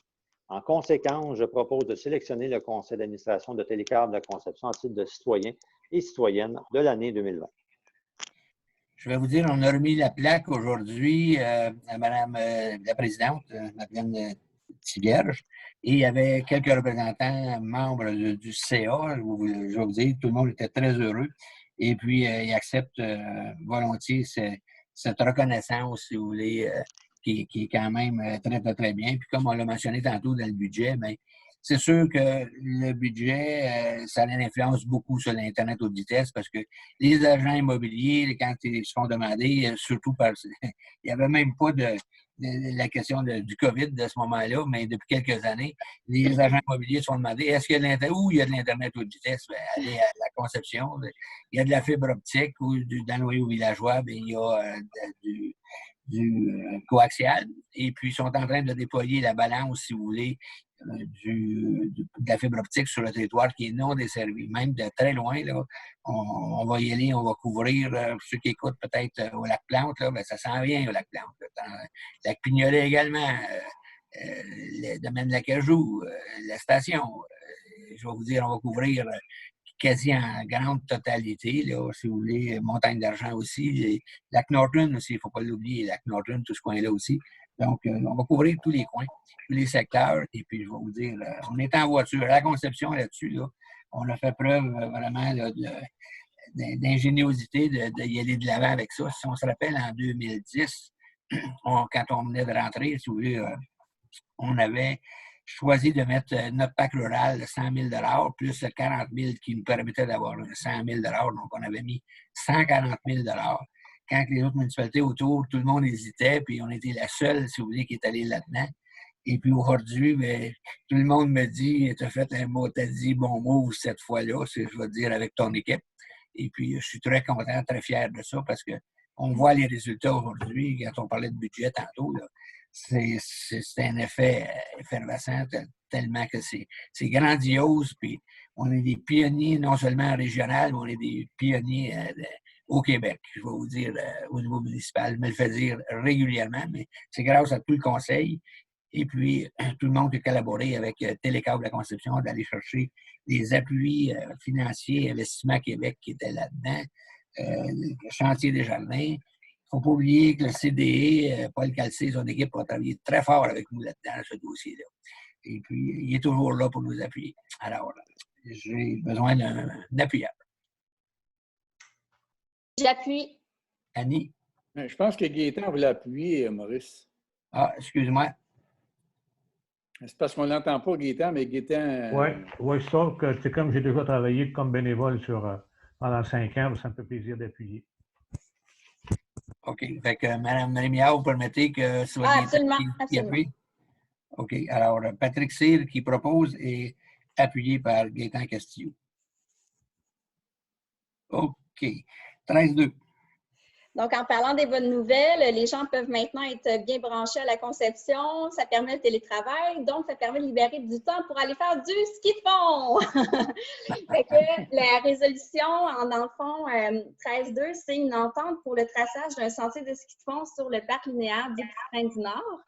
En conséquence, je propose de sélectionner le conseil d'administration de Télécable de la Conception en titre de citoyen et citoyenne de l'année 2020. Je vais vous dire, on a remis la plaque aujourd'hui à Mme la présidente, Madeleine Tivierge, et il y avait quelques représentants membres du CA. Je vais vous dire, tout le monde était très heureux. Et puis, ils acceptent volontiers cette reconnaissance, si vous voulez, qui est quand même très, très, très bien. Puis, comme on l'a mentionné tantôt dans le budget, bien, c'est sûr que le budget, ça influence beaucoup sur l'Internet haute vitesse parce que les agents immobiliers, quand ils se font demander, surtout il n'y avait même pas la question du COVID de ce moment-là, mais depuis quelques années, les agents immobiliers se sont demandé est-ce qu'il y a où il y a de l'Internet haute vitesse? Bien, allez à la Conception. Il y a de la fibre optique ou dans le noyau villageois, bien, il y a du coaxial. Et puis, ils sont en train de déployer la balance, si vous voulez, de la fibre optique sur le territoire qui est non desservi. Même de très loin, là, on va y aller, on va couvrir, ceux qui écoutent peut-être au Lac-Plante, là, ben, ça s'en vient au Lac-Plante. Lac-Pignolet également, le domaine de l'acajou, la station. Je vais vous dire, on va couvrir quasi en grande totalité, là, si vous voulez, Montagne d'Argent aussi, Lac Norton aussi, il ne faut pas l'oublier, Lac Norton, tout ce coin-là aussi. Donc, on va couvrir tous les coins, tous les secteurs, et puis je vais vous dire, on est en voiture. À la Conception, là-dessus, là, on a fait preuve vraiment là, d'ingéniosité, d'y aller de l'avant avec ça. Si on se rappelle, en 2010, quand on venait de rentrer, si vous voulez, on avait choisi de mettre notre PAC rural de 100 000 plus 40 000 qui nous permettait d'avoir 100 000 donc on avait mis 140 000 quand les autres municipalités autour, tout le monde hésitait, puis on était la seule, si vous voulez, qui est allée là-dedans. Et puis aujourd'hui, bien, tout le monde me dit « Tu as fait un mot, tu as dit bon mot cette fois-là, je vais dire, avec ton équipe. » Et puis, je suis très content, très fier de ça parce qu'on voit les résultats aujourd'hui. Quand on parlait de budget tantôt, là, c'est un effet effervescent tellement que c'est grandiose. Puis on est des pionniers, non seulement régional, mais on est des pionniers au Québec. Je vais vous dire, au niveau municipal, je me le fais dire régulièrement, mais c'est grâce à tout le conseil. Et puis, tout le monde qui a collaboré avec Télécable La Conception d'aller chercher des appuis financiers, Investissement Québec qui était là-dedans, Chantier des Jardins. Il ne faut pas oublier que le CDE, Paul Calcé, son équipe a travaillé très fort avec nous là-dedans, ce dossier-là. Et puis, il est toujours là pour nous appuyer. Alors, j'ai besoin d'un appuyable. J'appuie. Annie? Je pense que Gaétan voulait appuyer, Maurice. Ah, excuse-moi. C'est parce qu'on ne l'entend pas, Gaétan, mais Gaétan... Oui, sauf que c'est comme j'ai déjà travaillé comme bénévole pendant 5 ans, ça me fait plaisir d'appuyer. OK. Fait que Mme Rémiard, vous permettez que ce soit absolument, qui appuie? OK. Alors, Patrick Cyr qui propose est appuyé par Gaétan Castillo. OK. 13-2. Donc, en parlant des bonnes nouvelles, les gens peuvent maintenant être bien branchés à la Conception. Ça permet le télétravail, donc ça permet de libérer du temps pour aller faire du ski de fond. Fait que la résolution, dans le fond, 13.2, c'est une entente pour le traçage d'un sentier de ski de fond sur le parc linéaire du Petit-Train du Nord.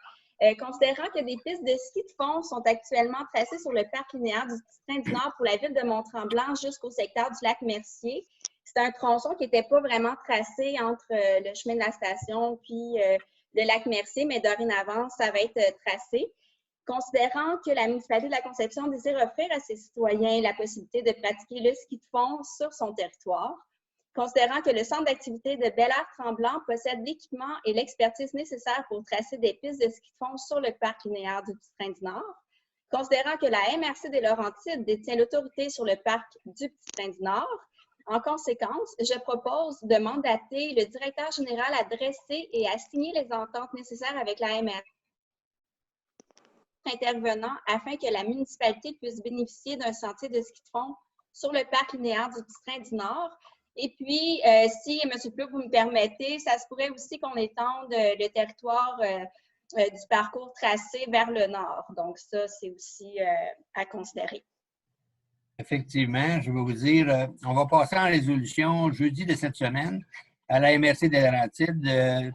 Considérant que des pistes de ski de fond sont actuellement tracées sur le parc linéaire du Petit-Train du Nord pour la ville de Mont-Tremblant jusqu'au secteur du lac Mercier, c'est un tronçon qui n'était pas vraiment tracé entre le chemin de la station puis le lac Mercier, mais dorénavant, ça va être tracé. Considérant que la municipalité de la Conception désire offrir à ses citoyens la possibilité de pratiquer le ski de fond sur son territoire, considérant que le centre d'activité de Bel-Air-Tremblant possède l'équipement et l'expertise nécessaires pour tracer des pistes de ski de fond sur le parc linéaire du Petit-Train du Nord, considérant que la MRC des Laurentides détient l'autorité sur le parc du Petit-Train du Nord, en conséquence, je propose de mandater le directeur général à dresser et à signer les ententes nécessaires avec la MRC intervenant afin que la municipalité puisse bénéficier d'un sentier de ski de fond sur le parc linéaire du Petit-Train du Nord. Et puis, si, M. Plouffe, vous me permettez, ça se pourrait aussi qu'on étende le territoire du parcours tracé vers le nord. Donc, ça, c'est aussi à considérer. Effectivement, je vais vous dire, on va passer en résolution jeudi de cette semaine à la MRC des Laurentides,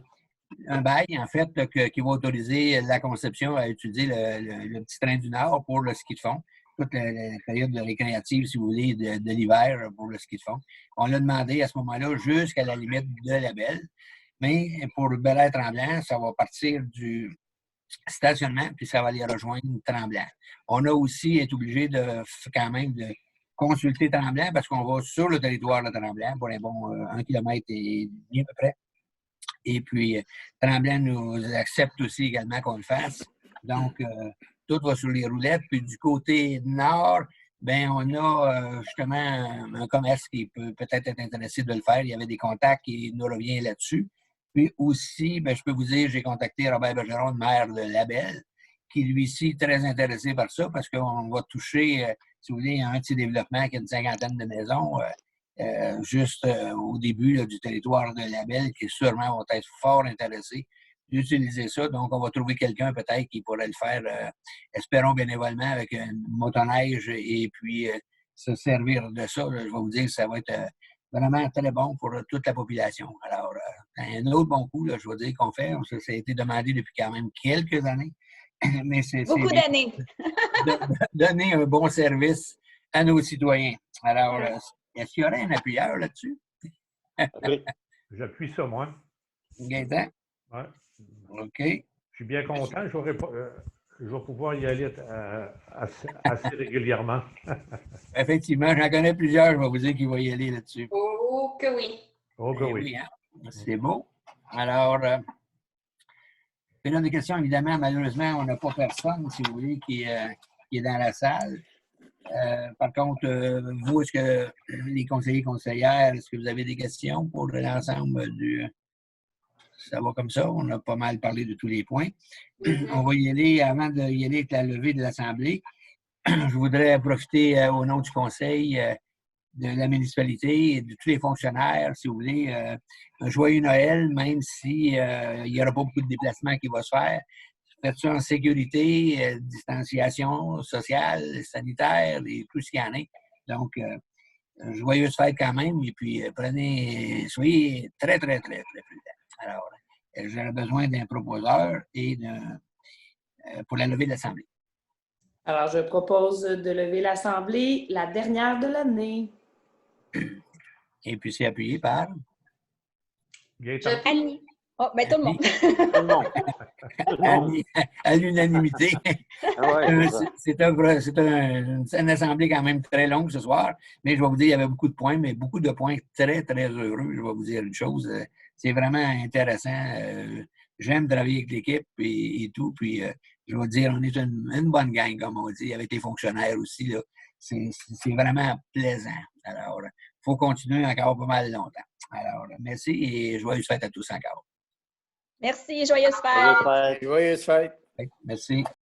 un bail, en fait, qui va autoriser la Conception à utiliser le Petit Train du Nord pour le ski de fond, toute la période récréative, si vous voulez, de l'hiver pour le ski de fond. On l'a demandé à ce moment-là jusqu'à la limite de la Belle, mais pour Bel-Air-Tremblant, ça va partir du stationnement, puis ça va aller rejoindre Tremblant. On a aussi été obligé quand même de consulter Tremblant parce qu'on va sur le territoire de Tremblant pour un bon 1 km et demi à peu près. Et puis, Tremblant nous accepte aussi également qu'on le fasse. Donc, tout va sur les roulettes. Puis du côté nord, bien, on a justement un commerce qui peut peut-être être intéressé de le faire. Il y avait des contacts qui nous reviennent là-dessus. Puis aussi, ben, je peux vous dire, j'ai contacté Robert Bergeron, maire de Labelle, qui lui-ci est très intéressé par ça parce qu'on va toucher, si vous voulez, un petit développement qui a une cinquantaine de maisons juste au début là, du territoire de Labelle qui sûrement vont être fort intéressés d'utiliser ça. Donc, on va trouver quelqu'un peut-être qui pourrait le faire, espérons bénévolement, avec une motoneige et puis se servir de ça. Là, je vais vous dire que ça va être vraiment très bon pour toute la population. Alors, un autre bon coup, là, je vais dire qu'on fait, ça a été demandé depuis quand même quelques années, mais c'est Beaucoup d'années. donner un bon service à nos citoyens. Alors, est-ce qu'il y aurait un appuyeur là-dessus? Oui. J'appuie sur moi. Gaëtan? Ouais. OK. Je suis bien content. Je vais pouvoir y aller assez régulièrement. Effectivement, j'en connais plusieurs, je vais vous dire qu'il va y aller là-dessus. Oh que oui. Oh, que Eh oui. hein? C'est beau. Alors, période de questions, évidemment, malheureusement, on n'a pas personne, si vous voulez, qui est dans la salle. Par contre, vous, est-ce que les conseillers, conseillères, est-ce que vous avez des questions pour l'ensemble du... Ça va comme ça, on a pas mal parlé de tous les points. On va y aller, avant d'y aller avec la levée de l'Assemblée, je voudrais profiter au nom du Conseil de la municipalité et de tous les fonctionnaires, si vous voulez, un joyeux Noël, même si il n'y aura pas beaucoup de déplacements qui vont se faire. Faites ça en sécurité, distanciation sociale, sanitaire et tout ce qu'il y en a. Donc, joyeuse fête quand même, et puis soyez très, très, très, très prudents. Alors, j'aurais besoin d'un proposeur et pour la levée de l'Assemblée. Alors, je propose de lever l'Assemblée, la dernière de l'année. Et puis, c'est appuyé par... Gaëtan. Annie. Oh, ben tout le monde. Tout le monde. Tout le monde. À l'unanimité. Ah ouais, c'est ça. C'est une assemblée quand même très longue ce soir, mais je vais vous dire, il y avait beaucoup de points, mais beaucoup de points très, très heureux. Je vais vous dire une chose, c'est vraiment intéressant. J'aime travailler avec l'équipe et tout, puis je vais vous dire, on est une bonne gang, comme on dit, avec les fonctionnaires aussi. Là. C'est vraiment plaisant. Alors, il faut continuer encore pas mal longtemps. Alors, merci et joyeuses fêtes à tous encore. Merci, joyeuse Joyeuse fête. fête. Joyeuse fête. Merci.